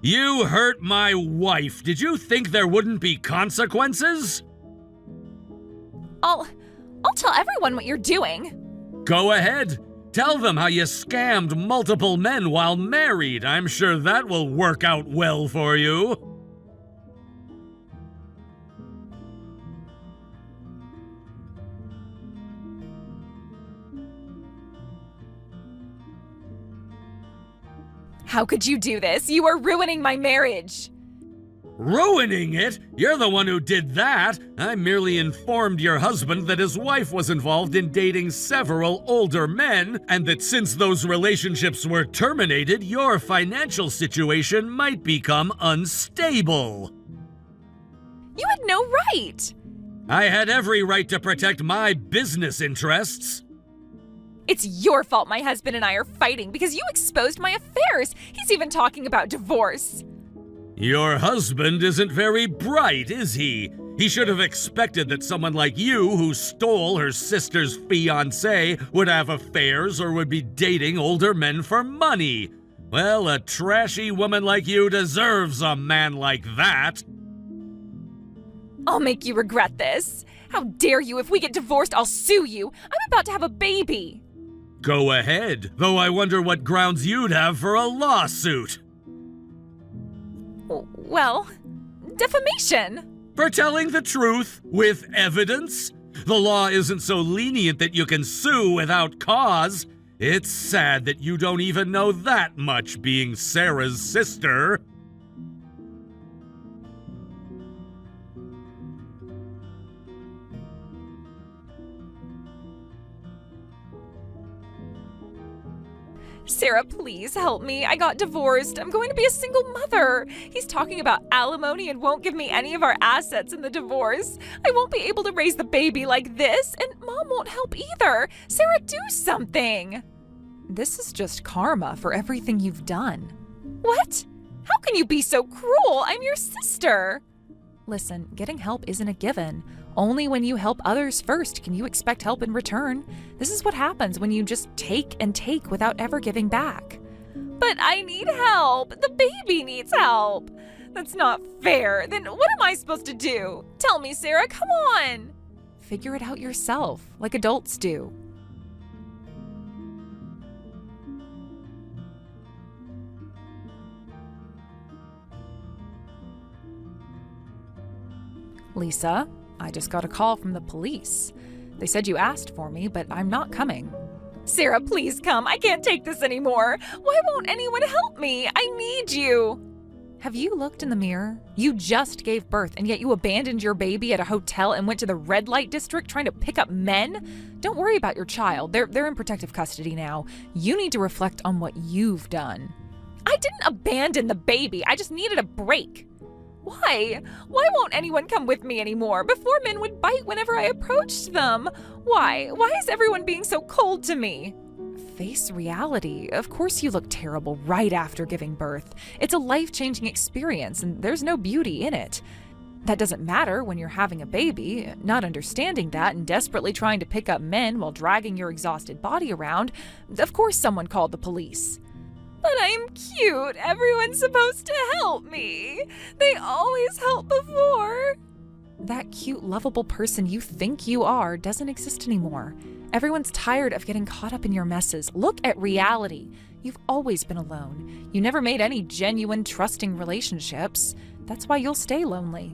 You hurt my wife. Did you think there wouldn't be consequences? I'll tell everyone what you're doing. Go ahead. Tell them how you scammed multiple men while married. I'm sure that will work out well for you. How could you do this? You are ruining my marriage. Ruining it? You're the one who did that. I merely informed your husband that his wife was involved in dating several older men, and that since those relationships were terminated, your financial situation might become unstable. You had no right. I had every right to protect my business interests. It's your fault my husband and I are fighting because you exposed my affairs. He's even talking about divorce. Your husband isn't very bright, is he? He should have expected that someone like you, who stole her sister's fiancé, would have affairs or would be dating older men for money. Well, a trashy woman like you deserves a man like that. I'll make you regret this. How dare you? If we get divorced, I'll sue you. I'm about to have a baby. Go ahead, though I wonder what grounds you'd have for a lawsuit. Well, defamation. For telling the truth with evidence? The law isn't so lenient that you can sue without cause. It's sad that you don't even know that much, being Sarah's sister. Sarah, please help me. I got divorced. I'm going to be a single mother. He's talking about alimony and won't give me any of our assets in the divorce. I won't be able to raise the baby like this, and Mom won't help either. Sarah, do something. This is just karma for everything you've done. What? How can you be so cruel? I'm your sister. Listen, getting help isn't a given. Only when you help others first can you expect help in return. This is what happens when you just take and take without ever giving back. But I need help. The baby needs help. That's not fair. Then what am I supposed to do? Tell me, Sarah, come on. Figure it out yourself, like adults do. Lisa, I just got a call from the police. They said you asked for me, but I'm not coming. Sarah, please come. I can't take this anymore. Why won't anyone help me? I need you. Have you looked in the mirror? You just gave birth, and yet you abandoned your baby at a hotel and went to the red light district trying to pick up men? Don't worry about your child. They're in protective custody now. You need to reflect on what you've done. I didn't abandon the baby. I just needed a break. Why? Why won't anyone come with me anymore? Before, men would bite whenever I approached them. Why? Why is everyone being so cold to me? Face reality. Of course you look terrible right after giving birth. It's a life-changing experience, and there's no beauty in it. That doesn't matter when you're having a baby. Not understanding that and desperately trying to pick up men while dragging your exhausted body around, of course someone called the police. But I'm cute. Everyone's supposed to help me. They always help before. That cute, lovable person you think you are doesn't exist anymore. Everyone's tired of getting caught up in your messes. Look at reality. You've always been alone. You never made any genuine, trusting relationships. That's why you'll stay lonely.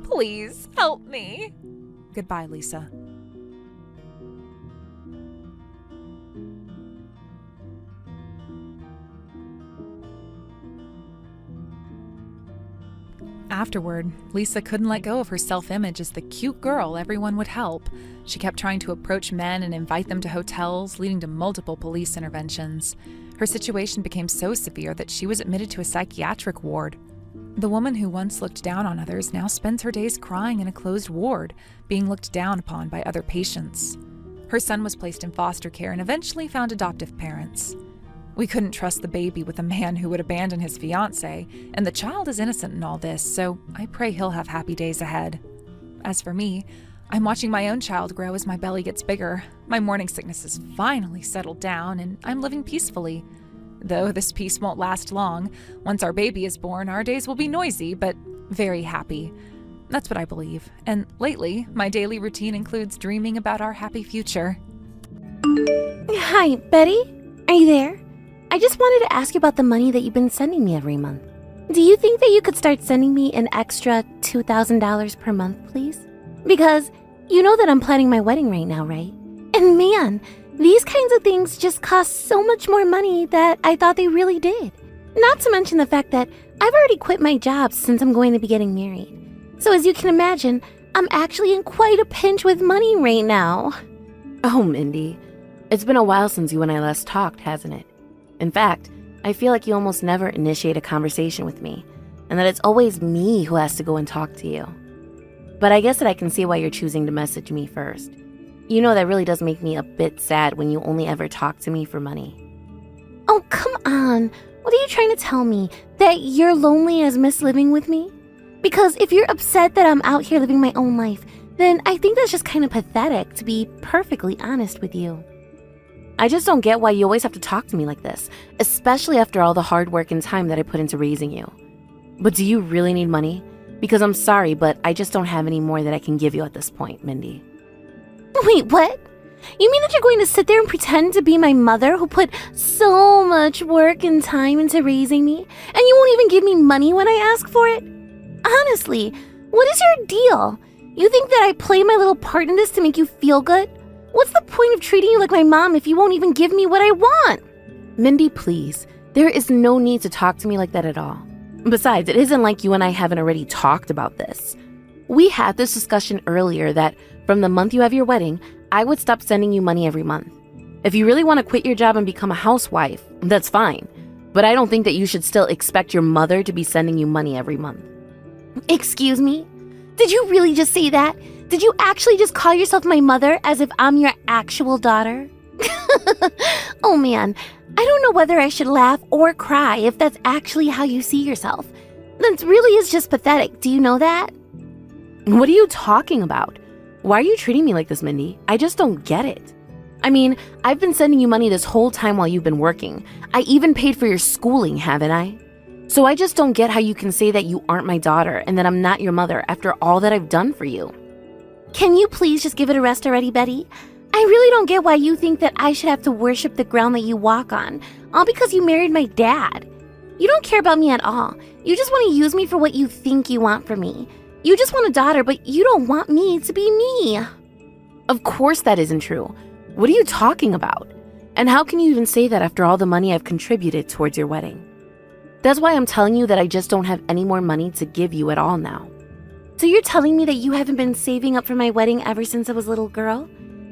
Please, help me. Goodbye, Lisa. Afterward, Lisa couldn't let go of her self-image as the cute girl everyone would help. She kept trying to approach men and invite them to hotels, leading to multiple police interventions. Her situation became so severe that she was admitted to a psychiatric ward. The woman who once looked down on others now spends her days crying in a closed ward, being looked down upon by other patients. Her son was placed in foster care and eventually found adoptive parents. We couldn't trust the baby with a man who would abandon his fiancé, and the child is innocent in all this, so I pray he'll have happy days ahead. As for me, I'm watching my own child grow as my belly gets bigger. My morning sickness has finally settled down, and I'm living peacefully. Though this peace won't last long. Once our baby is born, our days will be noisy, but very happy. That's what I believe, and lately, my daily routine includes dreaming about our happy future. Hi, Betty? Are you there? I just wanted to ask you about the money that you've been sending me every month. Do you think that you could start sending me an extra $2,000 per month, please? Because you know that I'm planning my wedding right now, right? And man, these kinds of things just cost so much more money that I thought they really did. Not to mention the fact that I've already quit my job since I'm going to be getting married. So as you can imagine, I'm actually in quite a pinch with money right now. Oh, Mindy, it's been a while since you and I last talked, hasn't it? In fact, I feel like you almost never initiate a conversation with me, and that it's always me who has to go and talk to you. But I guess that I can see why you're choosing to message me first. You know, that really does make me a bit sad when you only ever talk to me for money. Oh, come on. What are you trying to tell me? That you're lonely as miss living with me? Because if you're upset that I'm out here living my own life, then I think that's just kind of pathetic, to be perfectly honest with you. I just don't get why you always have to talk to me like this, especially after all the hard work and time that I put into raising you. But do you really need money? Because I'm sorry, but I just don't have any more that I can give you at this point, Mindy. Wait, what? You mean that you're going to sit there and pretend to be my mother who put so much work and time into raising me, and you won't even give me money when I ask for it? Honestly, what is your deal? You think that I play my little part in this to make you feel good? What's the point of treating you like my mom if you won't even give me what I want? Mindy, please. There is no need to talk to me like that at all. Besides, it isn't like you and I haven't already talked about this. We had this discussion earlier that from the month you have your wedding, I would stop sending you money every month. If you really want to quit your job and become a housewife, that's fine. But I don't think that you should still expect your mother to be sending you money every month. Excuse me? Did you really just say that? Did you actually just call yourself my mother as if I'm your actual daughter? Oh man, I don't know whether I should laugh or cry if that's actually how you see yourself. That really is just pathetic, do you know that? What are you talking about? Why are you treating me like this, Mindy? I just don't get it. I mean, I've been sending you money this whole time while you've been working. I even paid for your schooling, haven't I? So I just don't get how you can say that you aren't my daughter and that I'm not your mother after all that I've done for you. Can you please just give it a rest already, Betty? I really don't get why you think that I should have to worship the ground that you walk on, all because you married my dad. You don't care about me at all. You just want to use me for what you think you want from me. You just want a daughter, but you don't want me to be me. Of course that isn't true. What are you talking about? And how can you even say that after all the money I've contributed towards your wedding? That's why I'm telling you that I just don't have any more money to give you at all now. So you're telling me that you haven't been saving up for my wedding ever since I was a little girl?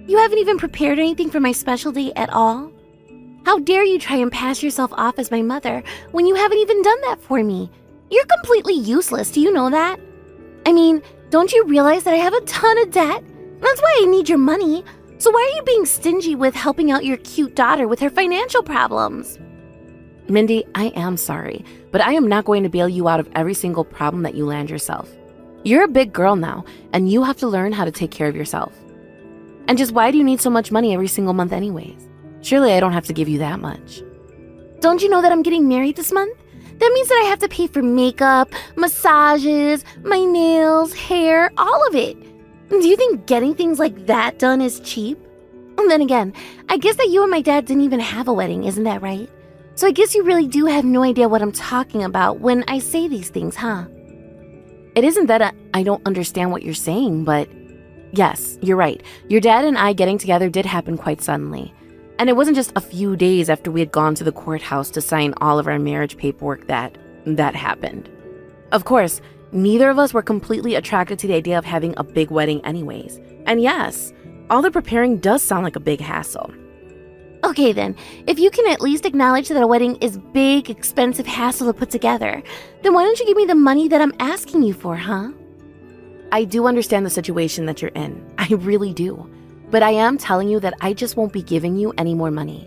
You haven't even prepared anything for my special day at all? How dare you try and pass yourself off as my mother when you haven't even done that for me? You're completely useless, do you know that? I mean, don't you realize that I have a ton of debt? That's why I need your money. So why are you being stingy with helping out your cute daughter with her financial problems? Mindy, I am sorry, but I am not going to bail you out of every single problem that you land yourself. You're a big girl now, and you have to learn how to take care of yourself. And just why do you need so much money every single month anyways? Surely I don't have to give you that much. Don't you know that I'm getting married this month? That means that I have to pay for makeup, massages, my nails, hair, all of it. Do you think getting things like that done is cheap? And then again, I guess that you and my dad didn't even have a wedding, isn't that right? So I guess you really do have no idea what I'm talking about when I say these things, huh? It isn't that I don't understand what you're saying, but yes, you're right. Your dad and I getting together did happen quite suddenly. And it wasn't just a few days after we had gone to the courthouse to sign all of our marriage paperwork that happened. Of course, neither of us were completely attracted to the idea of having a big wedding anyways. And yes, all the preparing does sound like a big hassle. Okay then, if you can at least acknowledge that a wedding is big, expensive hassle to put together, then why don't you give me the money that I'm asking you for, huh? I do understand the situation that you're in. I really do. But I am telling you that I just won't be giving you any more money.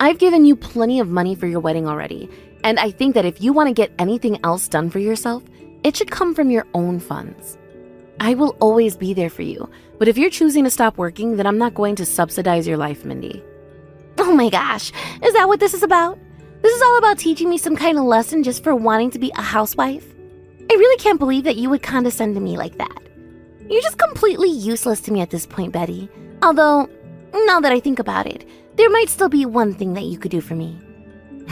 I've given you plenty of money for your wedding already, and I think that if you want to get anything else done for yourself, it should come from your own funds. I will always be there for you, but if you're choosing to stop working, then I'm not going to subsidize your life, Mindy. Oh my gosh, is that what this is about? This is all about teaching me some kind of lesson just for wanting to be a housewife? I really can't believe that you would condescend to me like that. You're just completely useless to me at this point, Betty. Although, now that I think about it, there might still be one thing that you could do for me.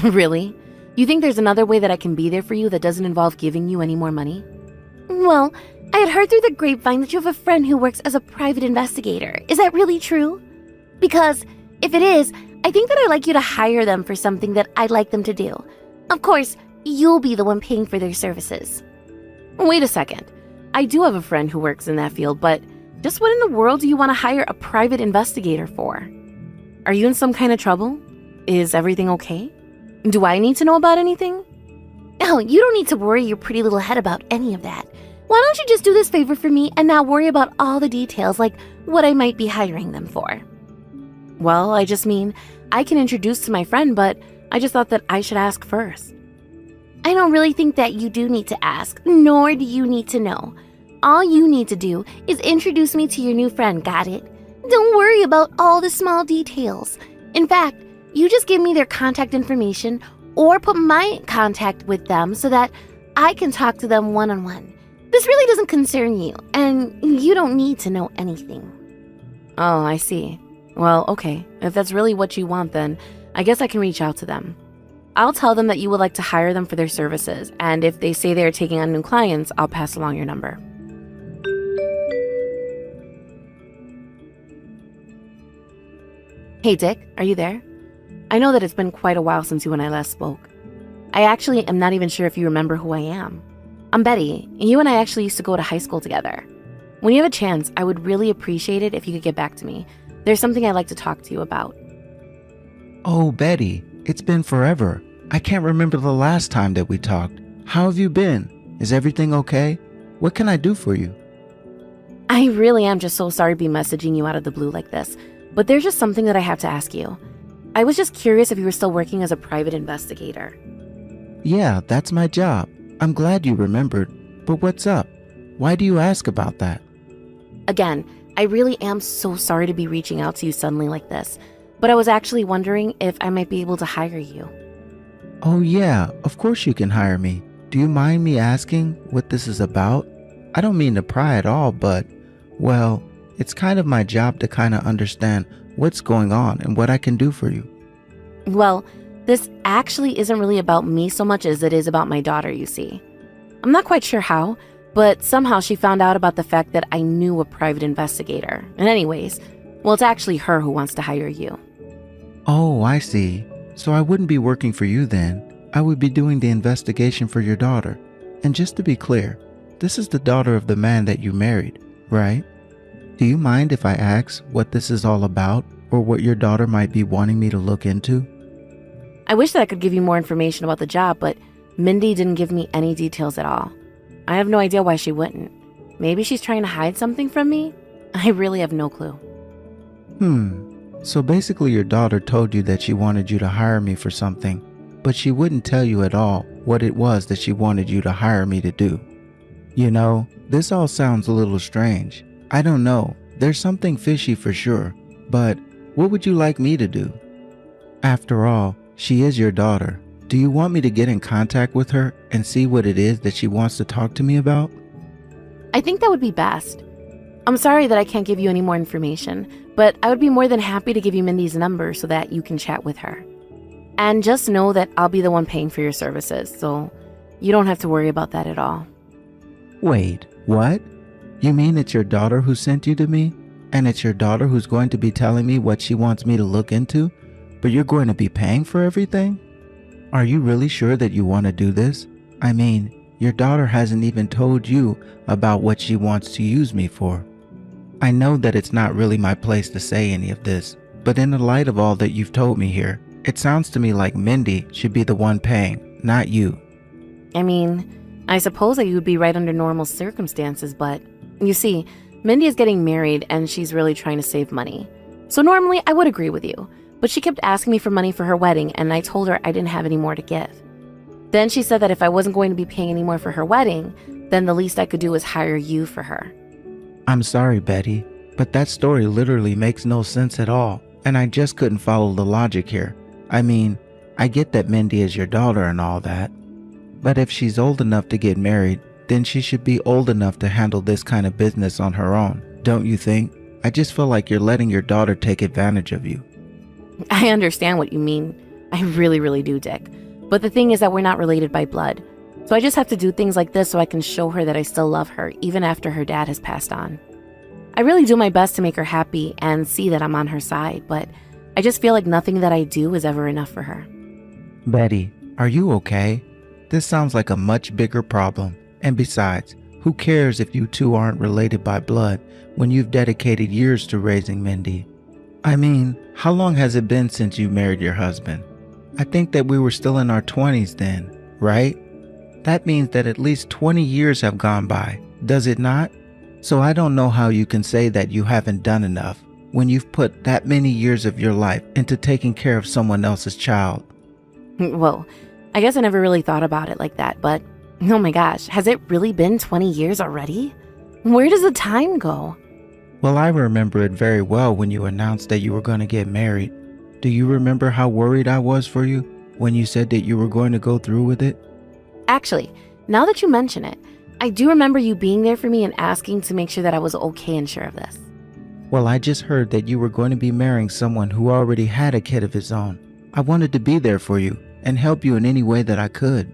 Really? You think there's another way that I can be there for you that doesn't involve giving you any more money? Well, I had heard through the grapevine that you have a friend who works as a private investigator. Is that really true? Because if it is, I think that I'd like you to hire them for something that I'd like them to do. Of course, you'll be the one paying for their services. Wait a second. I do have a friend who works in that field, but just what in the world do you want to hire a private investigator for? Are you in some kind of trouble? Is everything okay? Do I need to know about anything? Oh, you don't need to worry your pretty little head about any of that. Why don't you just do this favor for me and not worry about all the details like what I might be hiring them for? Well, I just mean, I can introduce to my friend, but I just thought that I should ask first. I don't really think that you do need to ask, nor do you need to know. All you need to do is introduce me to your new friend, got it? Don't worry about all the small details. In fact, you just give me their contact information or put my contact with them so that I can talk to them one-on-one. This really doesn't concern you, and you don't need to know anything. Oh, I see. Well, okay. If that's really what you want, then I guess I can reach out to them. I'll tell them that you would like to hire them for their services, and if they say they're taking on new clients, I'll pass along your number. Hey, Dick, are you there? I know that it's been quite a while since you and I last spoke. I actually am not even sure if you remember who I am. I'm Betty. You and I actually used to go to high school together. When you have a chance, I would really appreciate it if you could get back to me. There's something I'd like to talk to you about. Oh, Betty, it's been forever. I can't remember the last time that we talked. How have you been? Is everything okay? What can I do for you? I really am just so sorry to be messaging you out of the blue like this, but there's just something that I have to ask you. I was just curious if you were still working as a private investigator. Yeah, that's my job. I'm glad you remembered. But what's up? Why do you ask about that? Again, I really am so sorry to be reaching out to you suddenly like this, but I was actually wondering if I might be able to hire you. Oh yeah, of course you can hire me. Do you mind me asking what this is about? I don't mean to pry at all, but, well, it's kind of my job to kind of understand what's going on and what I can do for you. Well, this actually isn't really about me so much as it is about my daughter, you see. I'm not quite sure how, but somehow she found out about the fact that I knew a private investigator. And anyways, well, it's actually her who wants to hire you. Oh, I see. So I wouldn't be working for you then. I would be doing the investigation for your daughter. And just to be clear, this is the daughter of the man that you married, right? Do you mind if I ask what this is all about or what your daughter might be wanting me to look into? I wish that I could give you more information about the job, but Mindy didn't give me any details at all. I have no idea why she wouldn't. Maybe she's trying to hide something from me? I really have no clue. So basically your daughter told you that she wanted you to hire me for something, but she wouldn't tell you at all what it was that she wanted you to hire me to do. You know, this all sounds a little strange. I don't know, there's something fishy for sure, but what would you like me to do? After all, she is your daughter. Do you want me to get in contact with her and see what it is that she wants to talk to me about? I think that would be best. I'm sorry that I can't give you any more information, but I would be more than happy to give you Mindy's number so that you can chat with her. And just know that I'll be the one paying for your services, so you don't have to worry about that at all. Wait, what? You mean it's your daughter who sent you to me? And it's your daughter who's going to be telling me what she wants me to look into? But you're going to be paying for everything? Are you really sure that you want to do this? I mean, your daughter hasn't even told you about what she wants to use me for. I know that it's not really my place to say any of this, but in the light of all that you've told me here, it sounds to me like Mindy should be the one paying, not you. I mean, I suppose that you would be right under normal circumstances, but you see, Mindy is getting married and she's really trying to save money. So normally I would agree with you, but she kept asking me for money for her wedding and I told her I didn't have any more to give. Then she said that if I wasn't going to be paying any more for her wedding, then the least I could do was hire you for her. I'm sorry, Betty, but that story literally makes no sense at all, and I just couldn't follow the logic here. I mean, I get that Mindy is your daughter and all that, but if she's old enough to get married, then she should be old enough to handle this kind of business on her own, don't you think? I just feel like you're letting your daughter take advantage of you. I understand what you mean. I really, really do, Dick. But the thing is that we're not related by blood. So I just have to do things like this so I can show her that I still love her, even after her dad has passed on. I really do my best to make her happy and see that I'm on her side, but I just feel like nothing that I do is ever enough for her. Betty, are you okay? This sounds like a much bigger problem. And besides, who cares if you two aren't related by blood when you've dedicated years to raising Mindy? I mean, how long has it been since you married your husband? I think that we were still in our 20s then, right? That means that at least 20 years have gone by, does it not? So I don't know how you can say that you haven't done enough when you've put that many years of your life into taking care of someone else's child. Well, I guess I never really thought about it like that, but oh my gosh, has it really been 20 years already? Where does the time go? Well, I remember it very well when you announced that you were going to get married. Do you remember how worried I was for you when you said that you were going to go through with it? Actually, now that you mention it, I do remember you being there for me and asking to make sure that I was okay and sure of this. Well, I just heard that you were going to be marrying someone who already had a kid of his own. I wanted to be there for you and help you in any way that I could.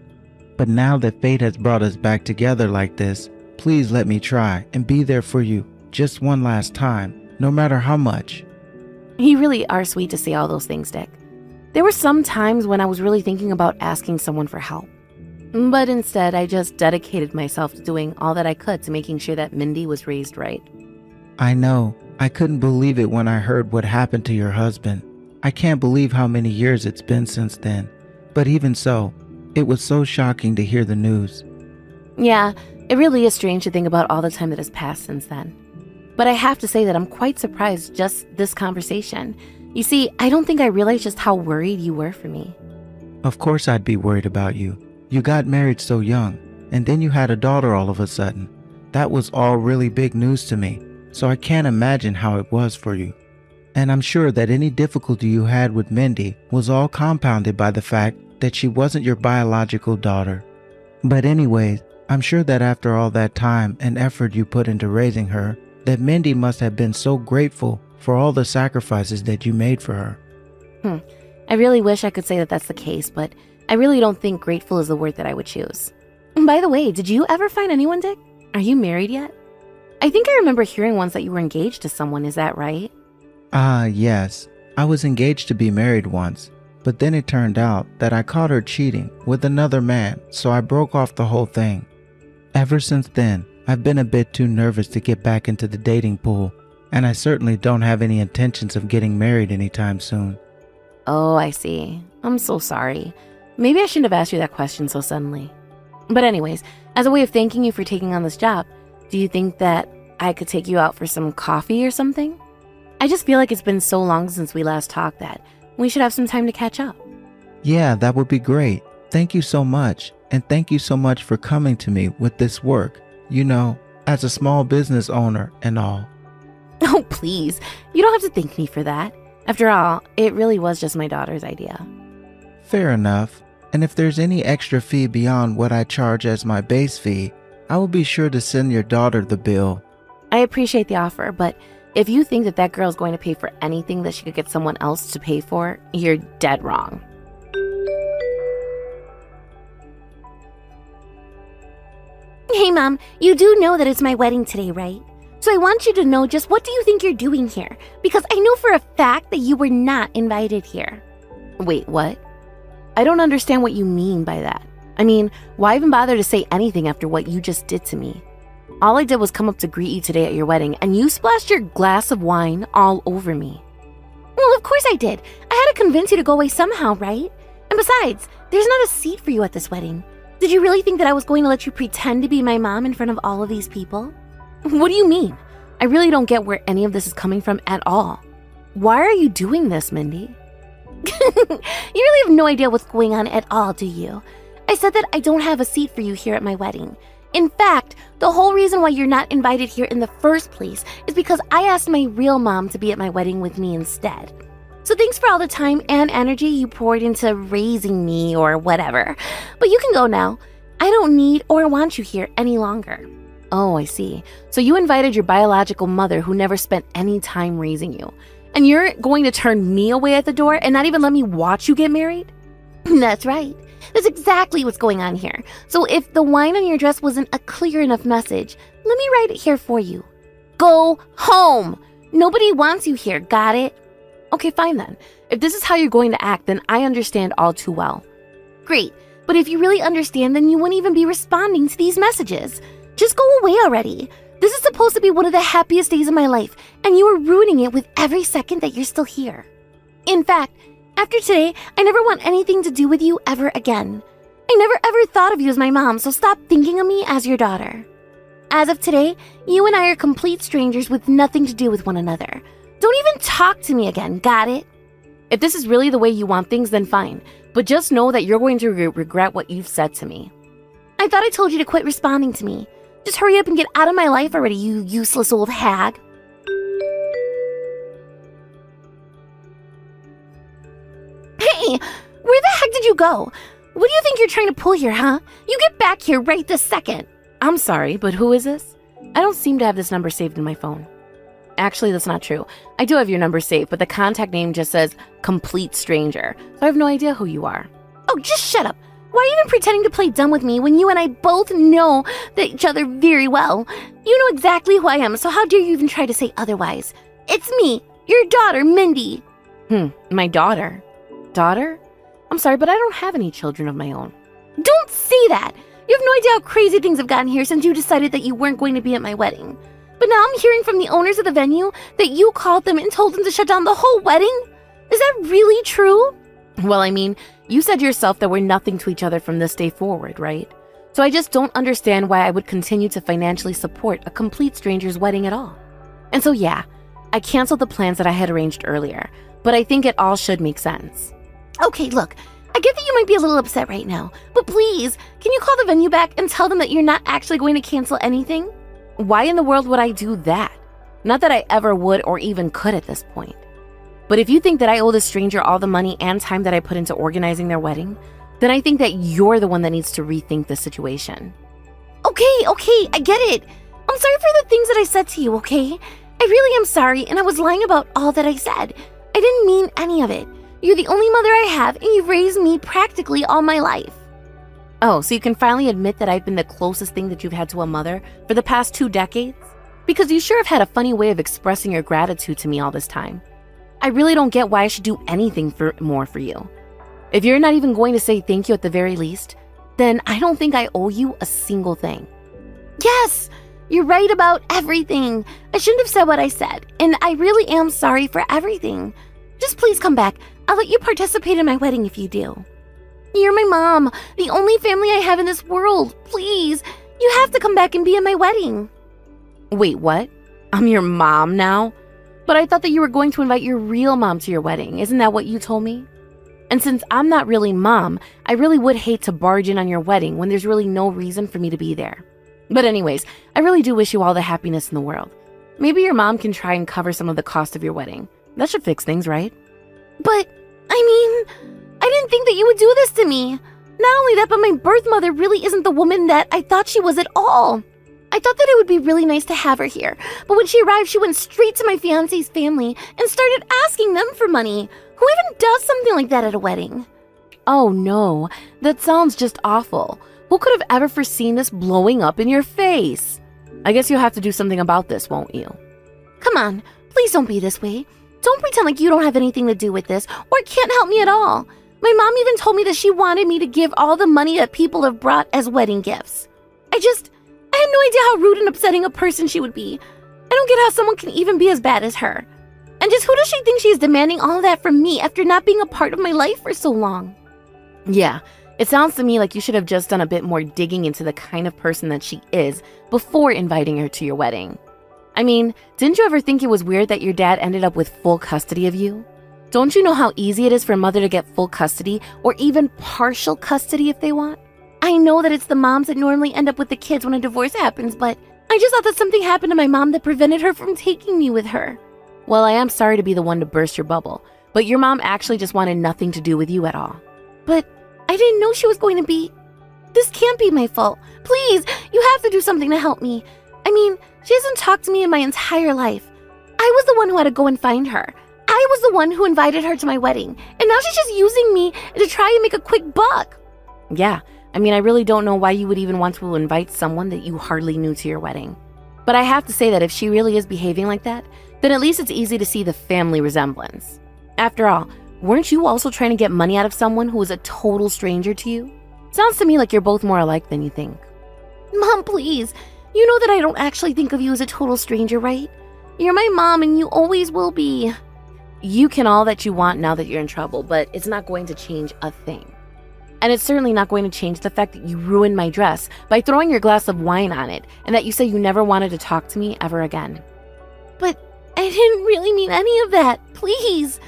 But now that fate has brought us back together like this, please let me try and be there for you just one last time, no matter how much. You really are sweet to say all those things, Dick. There were some times when I was really thinking about asking someone for help. But instead, I just dedicated myself to doing all that I could to making sure that Mindy was raised right. I know. I couldn't believe it when I heard what happened to your husband. I can't believe how many years it's been since then. But even so, it was so shocking to hear the news. Yeah, it really is strange to think about all the time that has passed since then. But I have to say that I'm quite surprised just this conversation. You see, I don't think I realized just how worried you were for me. Of course I'd be worried about you. You got married so young, and then you had a daughter all of a sudden. That was all really big news to me, so I can't imagine how it was for you. And I'm sure that any difficulty you had with Mindy was all compounded by the fact that she wasn't your biological daughter. But anyways, I'm sure that after all that time and effort you put into raising her, that Mindy must have been so grateful for all the sacrifices that you made for her. I really wish I could say that that's the case, but I really don't think grateful is the word that I would choose. By the way, did you ever find anyone, Dick? Are you married yet? I think I remember hearing once that you were engaged to someone, is that right? Yes. I was engaged to be married once, But then it turned out that I caught her cheating with another man, so I broke off the whole thing. Ever since then, I've been a bit too nervous to get back into the dating pool, and I certainly don't have any intentions of getting married anytime soon. Oh, I see. I'm so sorry. Maybe I shouldn't have asked you that question so suddenly. But anyways, as a way of thanking you for taking on this job, do you think that I could take you out for some coffee or something? I just feel like it's been so long since we last talked that we should have some time to catch up. Yeah, that would be great. Thank you so much. And thank you so much for coming to me with this work. You know, as a small business owner and all. Oh, please. You don't have to thank me for that. After all, it really was just my daughter's idea. Fair enough. And if there's any extra fee beyond what I charge as my base fee, I will be sure to send your daughter the bill. I appreciate the offer, but if you think that that girl's going to pay for anything that she could get someone else to pay for, you're dead wrong. Hey, Mom, you do know that it's my wedding today, right? So I want you to know just what do you think you're doing here? Because I know for a fact that you were not invited here. Wait, what? I don't understand what you mean by that. I mean, why even bother to say anything after what you just did to me? All I did was come up to greet you today at your wedding, and you splashed your glass of wine all over me. Well, of course I did. I had to convince you to go away somehow, right? And besides, there's not a seat for you at this wedding. Did you really think that I was going to let you pretend to be my mom in front of all of these people? What do you mean? I really don't get where any of this is coming from at all. Why are you doing this, Mindy? You really have no idea what's going on at all, do you? I said that I don't have a seat for you here at my wedding. In fact, the whole reason why you're not invited here in the first place is because I asked my real mom to be at my wedding with me instead. So thanks for all the time and energy you poured into raising me or whatever. But you can go now. I don't need or want you here any longer. Oh, I see. So you invited your biological mother who never spent any time raising you. And you're going to turn me away at the door and not even let me watch you get married? That's right. That's exactly what's going on here. So if the wine on your dress wasn't a clear enough message, let me write it here for you. Go home. Nobody wants you here, got it? Okay, fine then. If this is how you're going to act, then I understand all too well. Great. But if you really understand, then you wouldn't even be responding to these messages. Just go away already. This is supposed to be one of the happiest days of my life, and you are ruining it with every second that you're still here. In fact, after today, I never want anything to do with you ever again. I never ever thought of you as my mom, so stop thinking of me as your daughter. As of today, you and I are complete strangers with nothing to do with one another. Don't even talk to me again, got it? If this is really the way you want things, then fine. But just know that you're going to regret what you've said to me. I thought I told you to quit responding to me. Just hurry up and get out of my life already, you useless old hag. Hey, where the heck did you go? What do you think you're trying to pull here, huh? You get back here right this second. I'm sorry, but who is this? I don't seem to have this number saved in my phone. Actually, that's not true. I do have your number saved, but the contact name just says complete stranger, so I have no idea who you are. Oh, just shut up. Why are you even pretending to play dumb with me when you and I both know each other very well? You know exactly who I am, so how dare you even try to say otherwise? It's me, your daughter, Mindy. My daughter? Daughter? I'm sorry, but I don't have any children of my own. Don't say that. You have no idea how crazy things have gotten here since you decided that you weren't going to be at my wedding. But now I'm hearing from the owners of the venue that you called them and told them to shut down the whole wedding? Is that really true? Well, I mean, you said yourself that we're nothing to each other from this day forward, right? So I just don't understand why I would continue to financially support a complete stranger's wedding at all. And so yeah, I canceled the plans that I had arranged earlier, but I think it all should make sense. Okay, look, I get that you might be a little upset right now, but please, can you call the venue back and tell them that you're not actually going to cancel anything? Why in the world would I do that? Not that I ever would or even could at this point. But if you think that I owe this stranger all the money and time that I put into organizing their wedding, then I think that you're the one that needs to rethink the situation. Okay, I get it. I'm sorry for the things that I said to you, okay? I really am sorry, and I was lying about all that I said. I didn't mean any of it. You're the only mother I have, and you've raised me practically all my life. Oh, so you can finally admit that I've been the closest thing that you've had to a mother for the past 2 decades? Because you sure have had a funny way of expressing your gratitude to me all this time. I really don't get why I should do anything more for you. If you're not even going to say thank you at the very least, then I don't think I owe you a single thing. Yes, you're right about everything. I shouldn't have said what I said, and I really am sorry for everything. Just please come back. I'll let you participate in my wedding if you do. You're my mom, the only family I have in this world. Please, you have to come back and be at my wedding. Wait, what? I'm your mom now? But I thought that you were going to invite your real mom to your wedding. Isn't that what you told me? And since I'm not really mom, I really would hate to barge in on your wedding when there's really no reason for me to be there. But anyways, I really do wish you all the happiness in the world. Maybe your mom can try and cover some of the cost of your wedding. That should fix things, right? But, I didn't think that you would do this to me. Not only that, but my birth mother really isn't the woman that I thought she was at all. I thought that it would be really nice to have her here, but when she arrived, she went straight to my fiance's family and started asking them for money. Who even does something like that at a wedding? Oh no, that sounds just awful. Who could have ever foreseen this blowing up in your face? I guess you'll have to do something about this, won't you? Come on, please don't be this way. Don't pretend like you don't have anything to do with this or can't help me at all. My mom even told me that she wanted me to give all the money that people have brought as wedding gifts. I had no idea how rude and upsetting a person she would be. I don't get how someone can even be as bad as her. And just who does she think she is demanding all that from me after not being a part of my life for so long? Yeah, it sounds to me like you should have just done a bit more digging into the kind of person that she is before inviting her to your wedding. I mean, didn't you ever think it was weird that your dad ended up with full custody of you? Don't you know how easy it is for a mother to get full custody or even partial custody if they want? I know that it's the moms that normally end up with the kids when a divorce happens, but I just thought that something happened to my mom that prevented her from taking me with her. Well, I am sorry to be the one to burst your bubble, but your mom actually just wanted nothing to do with you at all. But I didn't know she was going to be... This can't be my fault. Please, you have to do something to help me. She hasn't talked to me in my entire life. I was the one who had to go and find her. I was the one who invited her to my wedding, and now she's just using me to try and make a quick buck. Yeah, I really don't know why you would even want to invite someone that you hardly knew to your wedding. But I have to say that if she really is behaving like that, then at least it's easy to see the family resemblance. After all, weren't you also trying to get money out of someone who was a total stranger to you? Sounds to me like you're both more alike than you think. Mom, please. You know that I don't actually think of you as a total stranger, right? You're my mom and you always will be. You can all that you want now that you're in trouble, but it's not going to change a thing. And it's certainly not going to change the fact that you ruined my dress by throwing your glass of wine on it and that you say you never wanted to talk to me ever again. But I didn't really mean any of that. Please.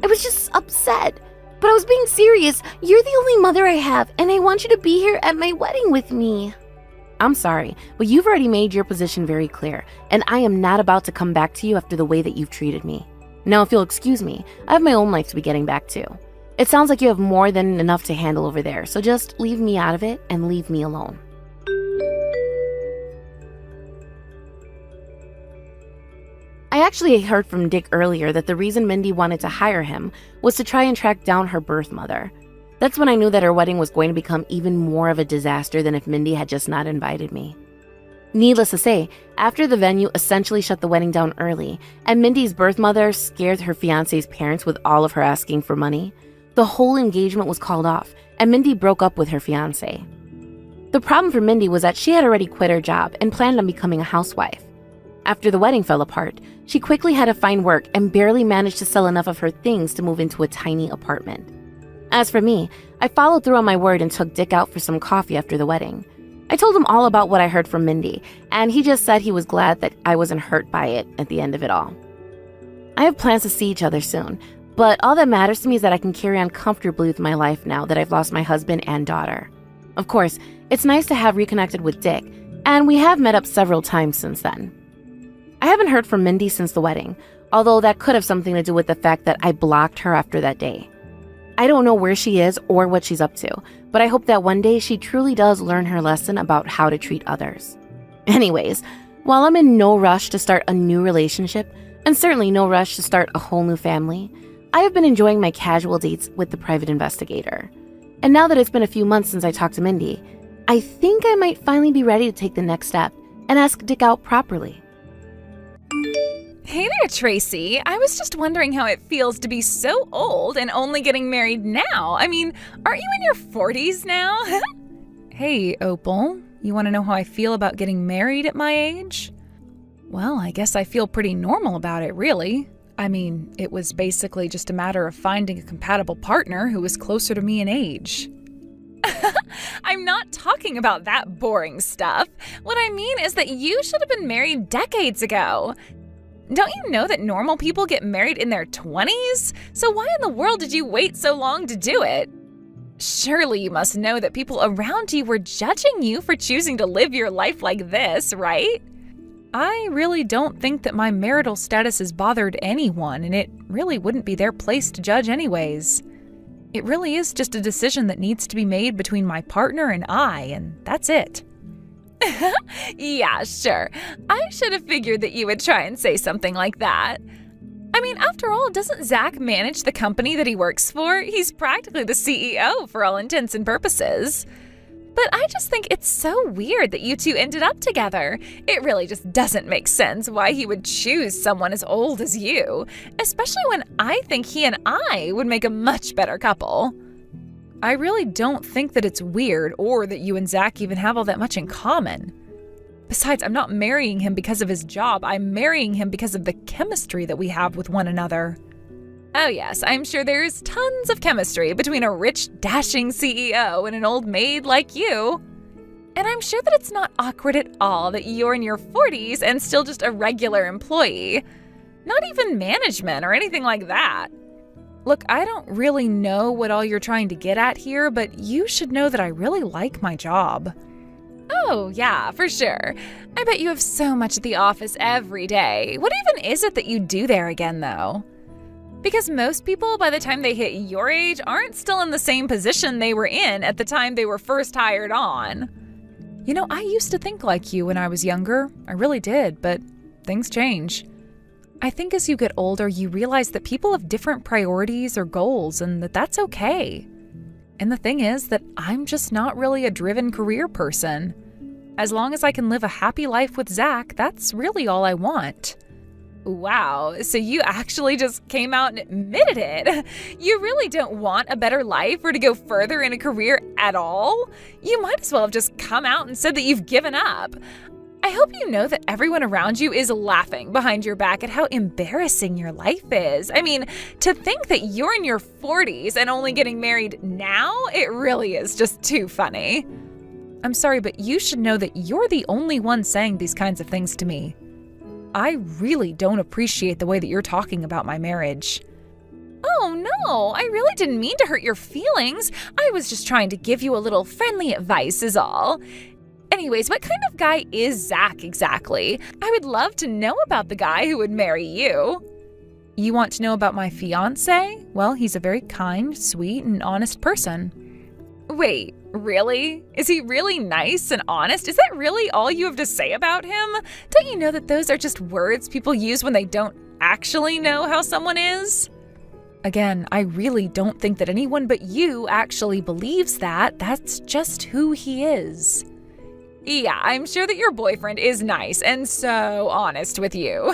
I was just upset. But I was being serious. You're the only mother I have, and I want you to be here at my wedding with me. I'm sorry, but you've already made your position very clear, and I am not about to come back to you after the way that you've treated me. Now, if you'll excuse me, I have my own life to be getting back to. It sounds like you have more than enough to handle over there, so just leave me out of it and leave me alone. I actually heard from Dick earlier that the reason Mindy wanted to hire him was to try and track down her birth mother. That's when I knew that her wedding was going to become even more of a disaster than if Mindy had just not invited me. Needless to say, after the venue essentially shut the wedding down early, and Mindy's birth mother scared her fiance's parents with all of her asking for money, the whole engagement was called off, and Mindy broke up with her fiance. The problem for Mindy was that she had already quit her job and planned on becoming a housewife. After the wedding fell apart, she quickly had to find work and barely managed to sell enough of her things to move into a tiny apartment. As for me, I followed through on my word and took Dick out for some coffee after the wedding. I told him all about what I heard from Mindy, and he just said he was glad that I wasn't hurt by it at the end of it all. I have plans to see each other soon, but all that matters to me is that I can carry on comfortably with my life now that I've lost my husband and daughter. Of course, it's nice to have reconnected with Dick, and we have met up several times since then. I haven't heard from Mindy since the wedding, although that could have something to do with the fact that I blocked her after that day. I don't know where she is or what she's up to, but I hope that one day she truly does learn her lesson about how to treat others. Anyways, while I'm in no rush to start a new relationship, and certainly no rush to start a whole new family, I have been enjoying my casual dates with the private investigator. And now that it's been a few months since I talked to Mindy, I think I might finally be ready to take the next step and ask Dick out properly. Hey there, Tracy. I was just wondering how it feels to be so old and only getting married now. I mean, aren't you in your 40s now? Hey, Opal. You want to know how I feel about getting married at my age? Well, I guess I feel pretty normal about it, really. I mean, it was basically just a matter of finding a compatible partner who was closer to me in age. I'm not talking about that boring stuff. What I mean is that you should have been married decades ago. Don't you know that normal people get married in their 20s? So why in the world did you wait so long to do it? Surely you must know that people around you were judging you for choosing to live your life like this, right? I really don't think that my marital status has bothered anyone, and it really wouldn't be their place to judge anyways. It really is just a decision that needs to be made between my partner and I, and that's it. Yeah, sure. I should have figured that you would try and say something like that. I mean, after all, doesn't Zach manage the company that he works for? He's practically the CEO for all intents and purposes. But I just think it's so weird that you two ended up together. It really just doesn't make sense why he would choose someone as old as you, especially when I think he and I would make a much better couple. I really don't think that it's weird or that you and Zach even have all that much in common. Besides, I'm not marrying him because of his job. I'm marrying him because of the chemistry that we have with one another. Oh yes, I'm sure there's tons of chemistry between a rich, dashing CEO and an old maid like you. And I'm sure that it's not awkward at all that you're in your 40s and still just a regular employee. Not even management or anything like that. Look, I don't really know what all you're trying to get at here, but you should know that I really like my job. Oh, yeah, for sure. I bet you have so much at the office every day. What even is it that you do there again, though? Because most people, by the time they hit your age, aren't still in the same position they were in at the time they were first hired on. You know, I used to think like you when I was younger. I really did, but things change. I think as you get older, you realize that people have different priorities or goals and that that's okay. And the thing is that I'm just not really a driven career person. As long as I can live a happy life with Zach, that's really all I want. Wow, so you actually just came out and admitted it. You really don't want a better life or to go further in a career at all? You might as well have just come out and said that you've given up. I hope you know that everyone around you is laughing behind your back at how embarrassing your life is. I mean, to think that you're in your 40s and only getting married now, it really is just too funny. I'm sorry, but you should know that you're the only one saying these kinds of things to me. I really don't appreciate the way that you're talking about my marriage. Oh no, I really didn't mean to hurt your feelings. I was just trying to give you a little friendly advice is all. Anyways, what kind of guy is Zach exactly? I would love to know about the guy who would marry you. You want to know about my fiance? Well, he's a very kind, sweet, and honest person. Wait, really? Is he really nice and honest? Is that really all you have to say about him? Don't you know that those are just words people use when they don't actually know how someone is? Again, I really don't think that anyone but you actually believes that. That's just who he is. Yeah, I'm sure that your boyfriend is nice and so honest with you.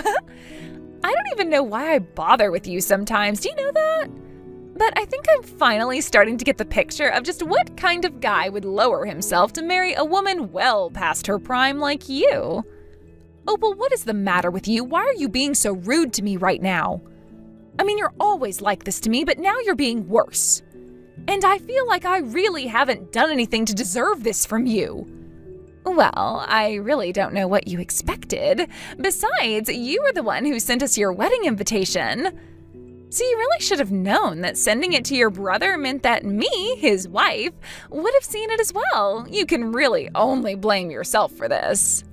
I don't even know why I bother with you sometimes. Do you know that? But I think I'm finally starting to get the picture of just what kind of guy would lower himself to marry a woman well past her prime like you. Opal, what is the matter with you? Why are you being so rude to me right now? I mean, you're always like this to me, but now you're being worse. And I feel like I really haven't done anything to deserve this from you. Well, I really don't know what you expected. Besides, you were the one who sent us your wedding invitation. So you really should have known that sending it to your brother meant that me, his wife, would have seen it as well. You can really only blame yourself for this.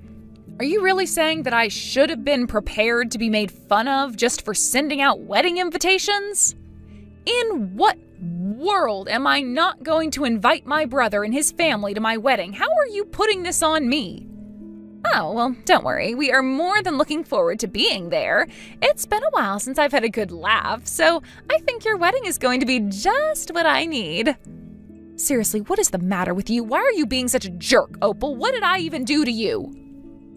Are you really saying that I should have been prepared to be made fun of just for sending out wedding invitations? In what world am I not going to invite my brother and his family to my wedding? How are you putting this on me? Oh, well, don't worry. We are more than looking forward to being there. It's been a while since I've had a good laugh, so I think your wedding is going to be just what I need. Seriously, what is the matter with you? Why are you being such a jerk, Opal? What did I even do to you?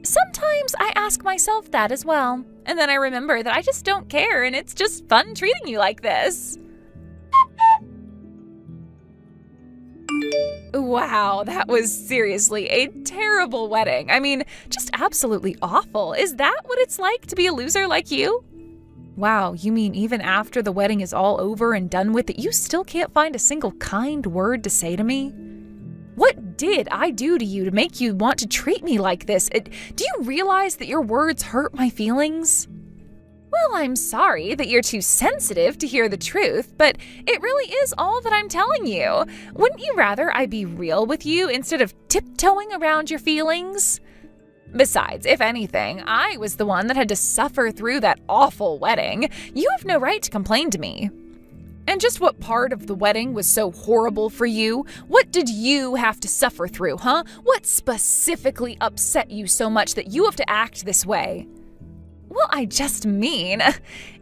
Sometimes I ask myself that as well, and then I remember that I just don't care and it's just fun treating you like this. Wow, that was seriously a terrible wedding. I mean, just absolutely awful. Is that what it's like to be a loser like you? Wow, you mean even after the wedding is all over and done with, that you still can't find a single kind word to say to me? What did I do to you to make you want to treat me like this? Do you realize that your words hurt my feelings? Well, I'm sorry that you're too sensitive to hear the truth, but it really is all that I'm telling you. Wouldn't you rather I be real with you instead of tiptoeing around your feelings? Besides, if anything, I was the one that had to suffer through that awful wedding. You have no right to complain to me. And just what part of the wedding was so horrible for you? What did you have to suffer through, huh? What specifically upset you so much that you have to act this way? Well, I just mean,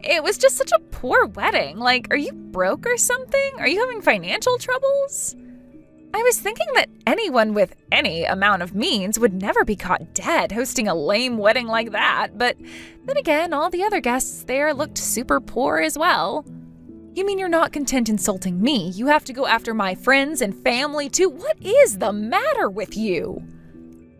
it was just such a poor wedding. Like, are you broke or something? Are you having financial troubles? I was thinking that anyone with any amount of means would never be caught dead hosting a lame wedding like that. But then again, all the other guests there looked super poor as well. You mean you're not content insulting me? You have to go after my friends and family too? What is the matter with you?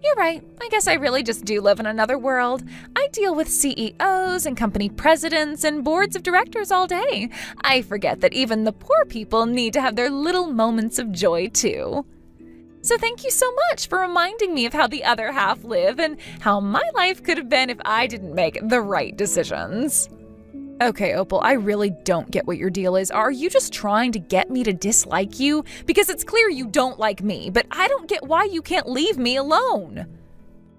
You're right. I guess I really just do live in another world. I deal with CEOs and company presidents and boards of directors all day. I forget that even the poor people need to have their little moments of joy too. So thank you so much for reminding me of how the other half live and how my life could have been if I didn't make the right decisions. Okay, Opal, I really don't get what your deal is. Are you just trying to get me to dislike you? Because it's clear you don't like me, but I don't get why you can't leave me alone.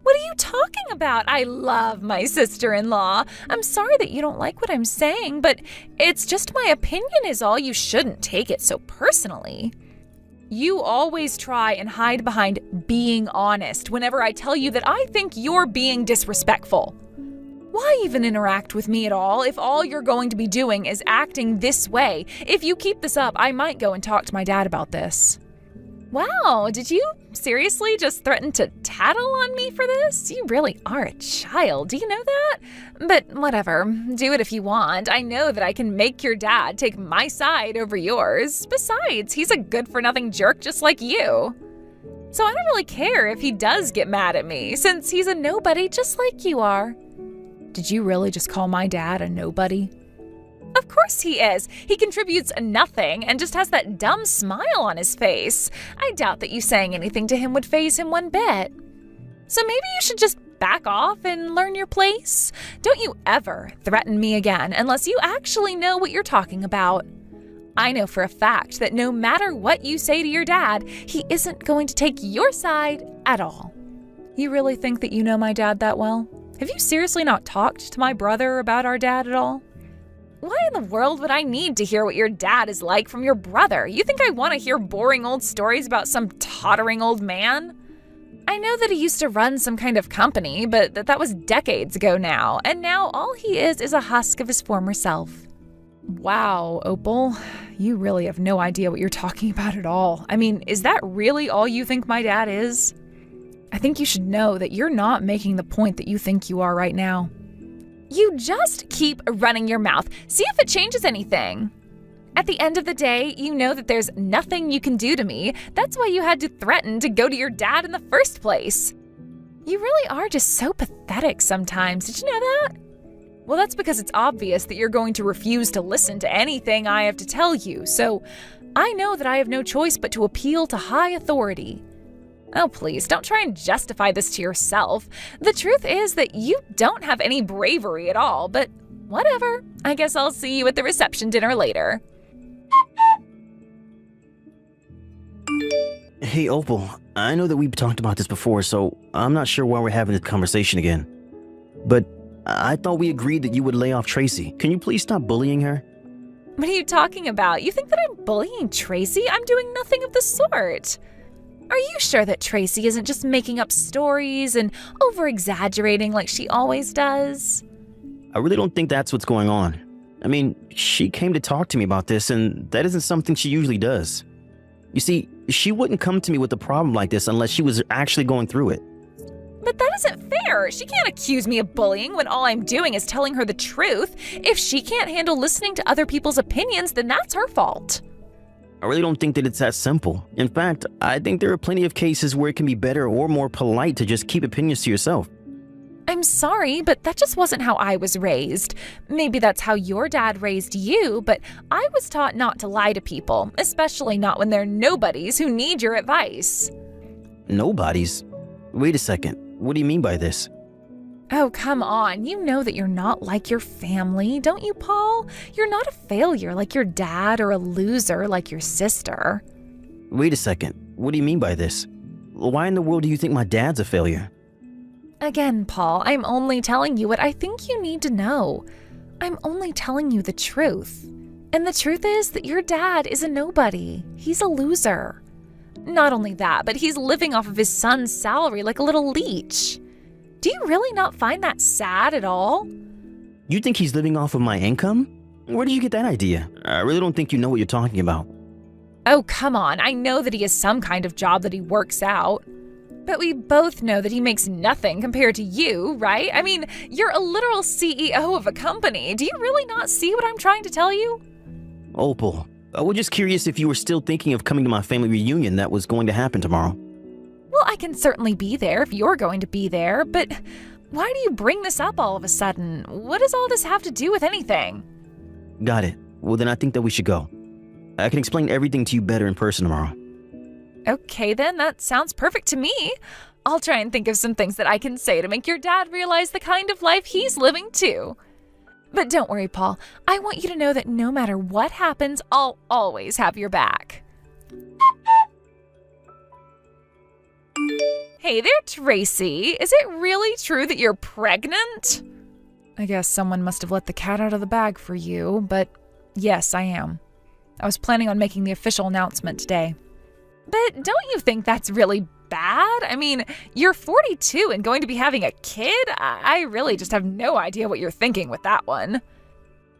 What are you talking about? I love my sister-in-law. I'm sorry that you don't like what I'm saying, but it's just my opinion is all. You shouldn't take it so personally. You always try and hide behind being honest whenever I tell you that I think you're being disrespectful. Why even interact with me at all if all you're going to be doing is acting this way? If you keep this up, I might go and talk to my dad about this. Wow, did you seriously just threaten to tattle on me for this? You really are a child, do you know that? But whatever, do it if you want. I know that I can make your dad take my side over yours. Besides, he's a good-for-nothing jerk just like you. So I don't really care if he does get mad at me, since he's a nobody just like you are. Did you really just call my dad a nobody? Of course he is. He contributes nothing and just has that dumb smile on his face. I doubt that you saying anything to him would faze him one bit. So maybe you should just back off and learn your place. Don't you ever threaten me again unless you actually know what you're talking about. I know for a fact that no matter what you say to your dad, he isn't going to take your side at all. You really think that you know my dad that well? Have you seriously not talked to my brother about our dad at all? Why in the world would I need to hear what your dad is like from your brother? You think I want to hear boring old stories about some tottering old man? I know that he used to run some kind of company, but that was decades ago now, and now all he is a husk of his former self. Wow, Opal, you really have no idea what you're talking about at all. I mean, is that really all you think my dad is? I think you should know that you're not making the point that you think you are right now. You just keep running your mouth. See if it changes anything. At the end of the day, you know that there's nothing you can do to me. That's why you had to threaten to go to your dad in the first place. You really are just so pathetic sometimes. Did you know that? Well, that's because it's obvious that you're going to refuse to listen to anything I have to tell you. So I know that I have no choice but to appeal to high authority. Oh, please, don't try and justify this to yourself. The truth is that you don't have any bravery at all, but whatever. I guess I'll see you at the reception dinner later. Hey, Opal, I know that we've talked about this before, so I'm not sure why we're having this conversation again. But I thought we agreed that you would lay off Tracy. Can you please stop bullying her? What are you talking about? You think that I'm bullying Tracy? I'm doing nothing of the sort. Are you sure that Tracy isn't just making up stories and over-exaggerating like she always does? I really don't think that's what's going on. I mean, she came to talk to me about this, and that isn't something she usually does. You see, she wouldn't come to me with a problem like this unless she was actually going through it. But that isn't fair. She can't accuse me of bullying when all I'm doing is telling her the truth. If she can't handle listening to other people's opinions, then that's her fault. I really don't think that it's that simple. In fact, I think there are plenty of cases where it can be better or more polite to just keep opinions to yourself. I'm sorry, but that just wasn't how I was raised. Maybe that's how your dad raised you, but I was taught not to lie to people, especially not when they're nobodies who need your advice. Nobodies? Wait a second. What do you mean by this? Oh, come on. You know that you're not like your family, don't you, Paul? You're not a failure like your dad or a loser like your sister. Wait a second. What do you mean by this? Why in the world do you think my dad's a failure? Again, Paul, I'm only telling you what I think you need to know. I'm only telling you the truth. And the truth is that your dad is a nobody. He's a loser. Not only that, but he's living off of his son's salary like a little leech. Do you really not find that sad at all? You think he's living off of my income? Where did you get that idea? I really don't think you know what you're talking about. Oh, come on. I know that he has some kind of job that he works out. But we both know that he makes nothing compared to you, right? I mean, you're a literal CEO of a company. Do you really not see what I'm trying to tell you? Opal, I was just curious if you were still thinking of coming to my family reunion that was going to happen tomorrow. Well, I can certainly be there if you're going to be there, but why do you bring this up all of a sudden? What does all this have to do with anything? Got it. Well, then I think that we should go. I can explain everything to you better in person tomorrow. Okay, then, that sounds perfect to me. I'll try and think of some things that I can say to make your dad realize the kind of life he's living too. But don't worry, Paul. I want you to know that no matter what happens, I'll always have your back. Hey there, Tracy. Is it really true that you're pregnant? I guess someone must have let the cat out of the bag for you, but yes, I am. I was planning on making the official announcement today. But don't you think that's really bad? I mean, you're 42 and going to be having a kid? I really just have no idea what you're thinking with that one.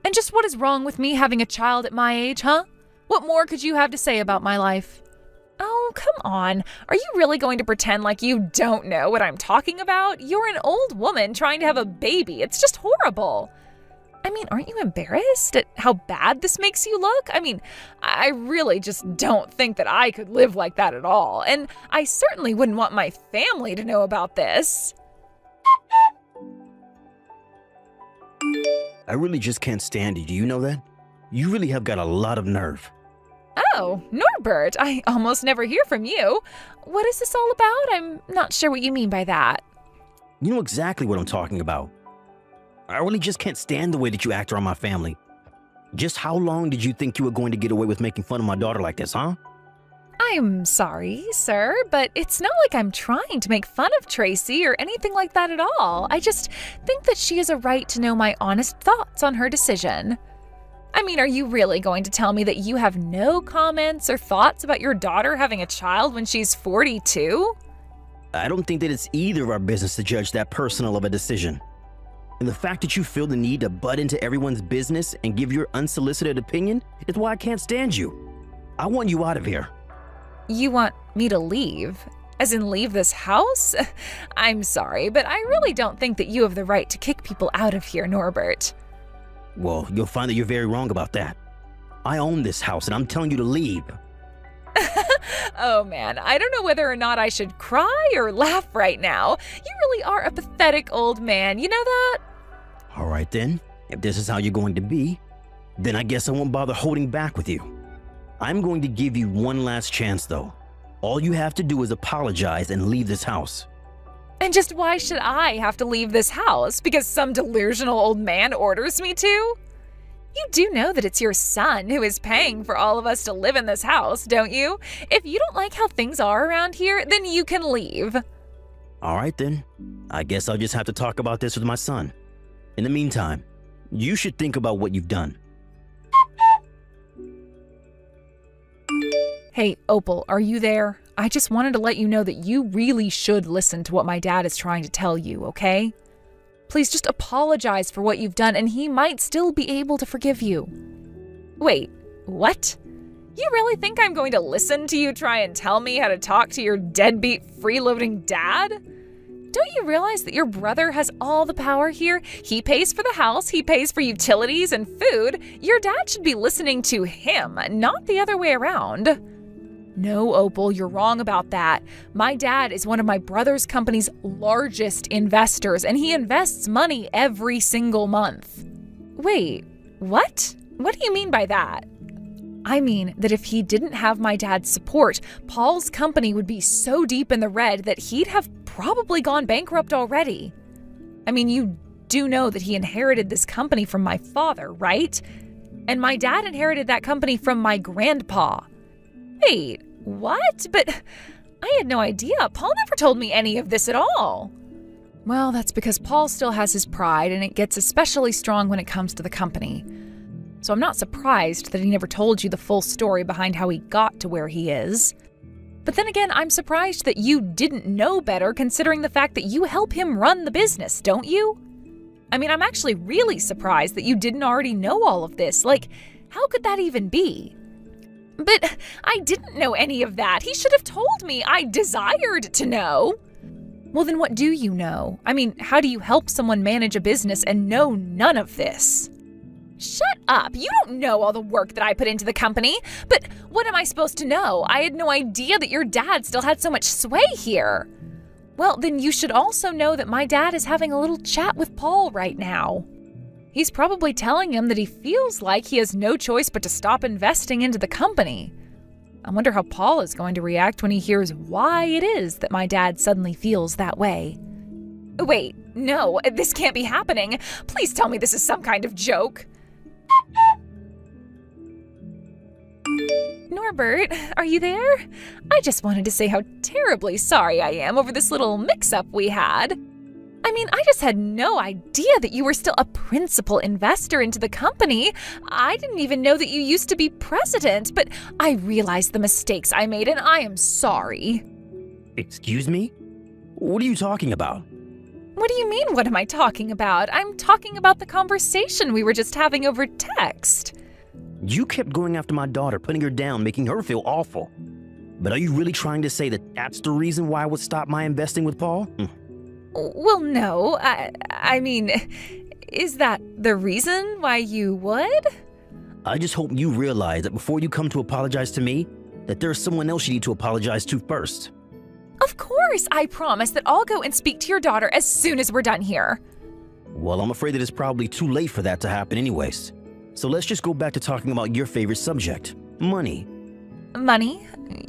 And just what is wrong with me having a child at my age, huh? What more could you have to say about my life? Oh, come on. Are you really going to pretend like you don't know what I'm talking about? You're an old woman trying to have a baby. It's just horrible. I mean, aren't you embarrassed at how bad this makes you look? I mean, I really just don't think that I could live like that at all. And I certainly wouldn't want my family to know about this. I really just can't stand you. Do you know that? You really have got a lot of nerve. Oh, Norbert, I almost never hear from you. What is this all about? I'm not sure what you mean by that. You know exactly what I'm talking about. I really just can't stand the way that you act around my family. Just how long did you think you were going to get away with making fun of my daughter like this, huh? I'm sorry, sir, but it's not like I'm trying to make fun of Tracy or anything like that at all. I just think that she has a right to know my honest thoughts on her decision. I mean, are you really going to tell me that you have no comments or thoughts about your daughter having a child when she's 42? I don't think that it's either of our business to judge that personal of a decision. And the fact that you feel the need to butt into everyone's business and give your unsolicited opinion is why I can't stand you. I want you out of here. You want me to leave? As in leave this house? I'm sorry, but I really don't think that you have the right to kick people out of here, Norbert. Well, you'll find that you're very wrong about that. I own this house and I'm telling you to leave. Oh man, I don't know whether or not I should cry or laugh right now. You really are a pathetic old man, you know that? All right then, if this is how you're going to be, then I guess I won't bother holding back with you. I'm going to give you one last chance though. All you have to do is apologize and leave this house. And just why should I have to leave this house? Because some delusional old man orders me to? You do know that it's your son who is paying for all of us to live in this house, don't you? If you don't like how things are around here, then you can leave. All right then, I guess I'll just have to talk about this with my son. In the meantime, you should think about what you've done. Hey, Opal, are you there? I just wanted to let you know that you really should listen to what my dad is trying to tell you, okay? Please just apologize for what you've done and he might still be able to forgive you. Wait, what? You really think I'm going to listen to you try and tell me how to talk to your deadbeat freeloading dad? Don't you realize that your brother has all the power here? He pays for the house, he pays for utilities and food. Your dad should be listening to him, not the other way around. No, Opal, you're wrong about that. My dad is one of my brother's company's largest investors, and he invests money every single month. Wait, what? What do you mean by that? I mean that if he didn't have my dad's support, Paul's company would be so deep in the red that he'd have probably gone bankrupt already. I mean, you do know that he inherited this company from my father, right? And my dad inherited that company from my grandpa. Wait, what? But I had no idea. Paul never told me any of this at all. Well, that's because Paul still has his pride, and it gets especially strong when it comes to the company. So I'm not surprised that he never told you the full story behind how he got to where he is. But then again, I'm surprised that you didn't know better considering the fact that you help him run the business, don't you? I mean, I'm actually really surprised that you didn't already know all of this. Like, how could that even be? But I didn't know any of that. He should have told me. I desired to know. Well, then what do you know? I mean, how do you help someone manage a business and know none of this? Shut up. You don't know all the work that I put into the company. But what am I supposed to know? I had no idea that your dad still had so much sway here. Well, then you should also know that my dad is having a little chat with Paul right now. He's probably telling him that he feels like he has no choice but to stop investing into the company. I wonder how Paul is going to react when he hears why it is that my dad suddenly feels that way. Wait, no, this can't be happening. Please tell me this is some kind of joke. Norbert, are you there? I just wanted to say how terribly sorry I am over this little mix-up we had. I mean, I just had no idea that you were still a principal investor into the company. I didn't even know that you used to be president, but I realized the mistakes I made and I am sorry. Excuse me? What are you talking about? What do you mean, what am I talking about? I'm talking about the conversation we were just having over text. You kept going after my daughter, putting her down, making her feel awful. But are you really trying to say that that's the reason why I would stop my investing with Paul? Well, no. I mean, is that the reason why you would? I just hope you realize that before you come to apologize to me, that there's someone else you need to apologize to first. Of course, I promise that I'll go and speak to your daughter as soon as we're done here. Well, I'm afraid that it's probably too late for that to happen anyways. So let's just go back to talking about your favorite subject, money. Money?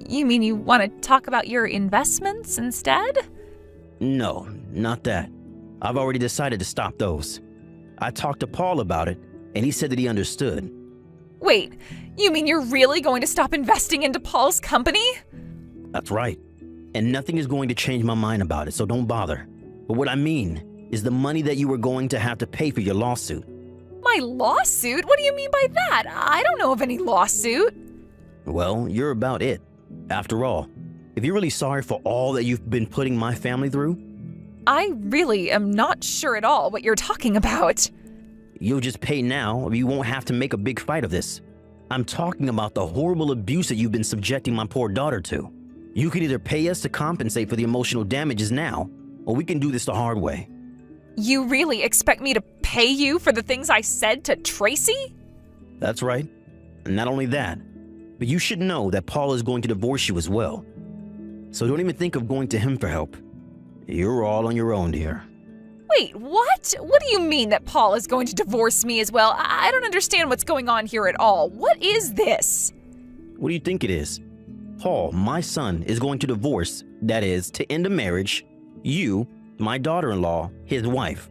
You mean you want to talk about your investments instead? No, not that. I've already decided to stop those. I talked to Paul about it, and he said that he understood. Wait, you mean you're really going to stop investing into Paul's company? That's right. And nothing is going to change my mind about it, so don't bother. But what I mean is the money that you were going to have to pay for your lawsuit. My lawsuit? What do you mean by that? I don't know of any lawsuit. Well, you're about it. After all, if you're really sorry for all that you've been putting my family through, I really am not sure at all what you're talking about. You'll just pay now or you won't have to make a big fight of this. I'm talking about the horrible abuse that you've been subjecting my poor daughter to. You can either pay us to compensate for the emotional damages now, or we can do this the hard way. You really expect me to pay you for the things I said to Tracy? That's right. And not only that, but you should know that Paul is going to divorce you as well. So don't even think of going to him for help. You're all on your own, dear. Wait, what? What do you mean that Paul is going to divorce me as well? I don't understand what's going on here at all. What is this? What do you think it is? Paul, my son, is going to divorce, that is, to end a marriage, you, my daughter-in-law, his wife.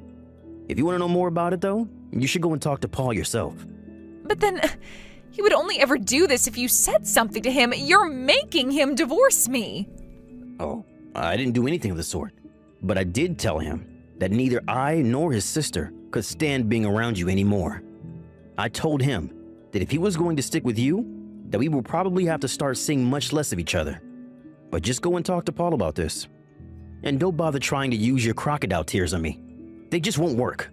If you want to know more about it, though, you should go and talk to Paul yourself. But then, he would only ever do this if you said something to him. You're making him divorce me. Oh, I didn't do anything of the sort. But I did tell him that neither I nor his sister could stand being around you anymore. I told him that if he was going to stick with you, that we will probably have to start seeing much less of each other. But just go and talk to Paul about this. And don't bother trying to use your crocodile tears on me. They just won't work.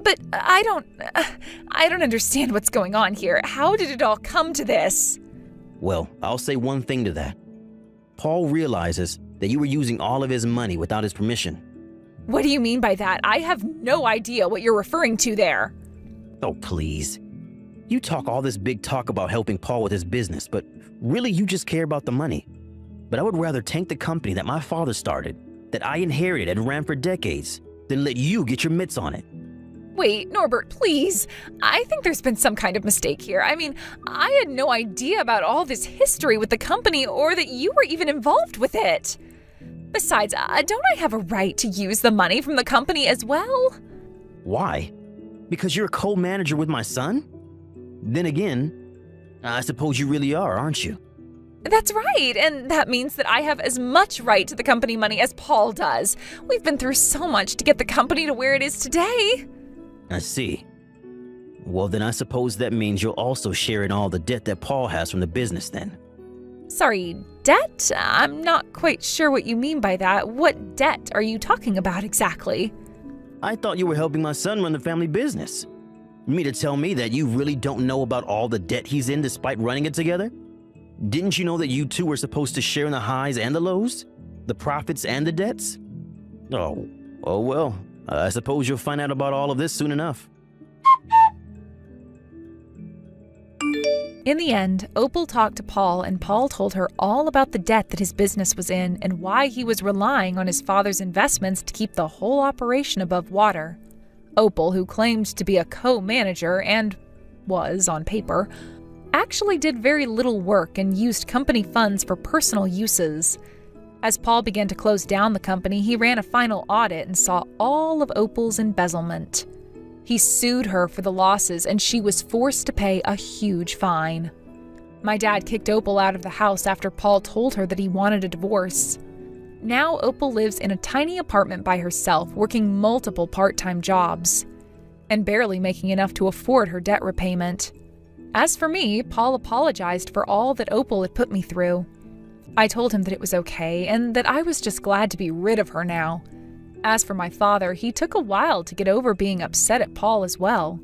But I don't understand what's going on here. How did it all come to this? Well, I'll say one thing to that. Paul realizes that you were using all of his money without his permission. What do you mean by that? I have no idea what you're referring to there. Oh, please. You talk all this big talk about helping Paul with his business, but really you just care about the money. But I would rather tank the company that my father started, that I inherited and ran for decades, than let you get your mitts on it. Wait, Norbert, please. I think there's been some kind of mistake here. I mean, I had no idea about all this history with the company or that you were even involved with it. Besides, don't I have a right to use the money from the company as well? Why? Because you're a co-manager with my son? Then again, I suppose you really are, aren't you? That's right, and that means that I have as much right to the company money as Paul does. We've been through so much to get the company to where it is today. I see. Well, then I suppose that means you'll also share in all the debt that Paul has from the business then. Sorry, debt? I'm not quite sure what you mean by that. What debt are you talking about exactly? I thought you were helping my son run the family business. You mean to tell me that you really don't know about all the debt he's in despite running it together? Didn't you know that you two were supposed to share in the highs and the lows? The profits and the debts? Oh well, I suppose you'll find out about all of this soon enough. In the end, Opal talked to Paul, and Paul told her all about the debt that his business was in and why he was relying on his father's investments to keep the whole operation above water. Opal, who claimed to be a co-manager and was, on paper, actually did very little work and used company funds for personal uses. As Paul began to close down the company, he ran a final audit and saw all of Opal's embezzlement. He sued her for the losses, and she was forced to pay a huge fine. My dad kicked Opal out of the house after Paul told her that he wanted a divorce. Now Opal lives in a tiny apartment by herself, working multiple part-time jobs, and barely making enough to afford her debt repayment. As for me, Paul apologized for all that Opal had put me through. I told him that it was okay, and that I was just glad to be rid of her now. As for my father, he took a while to get over being upset at Paul as well,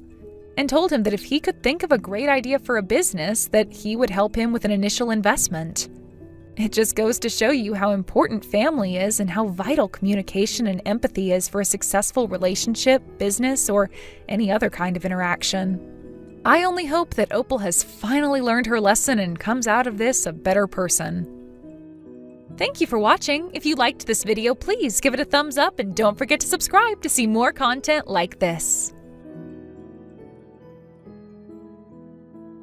and told him that if he could think of a great idea for a business, that he would help him with an initial investment. It just goes to show you how important family is and how vital communication and empathy is for a successful relationship, business, or any other kind of interaction. I only hope that Opal has finally learned her lesson and comes out of this a better person. Thank you for watching. If you liked this video, please give it a thumbs up and don't forget to subscribe to see more content like this.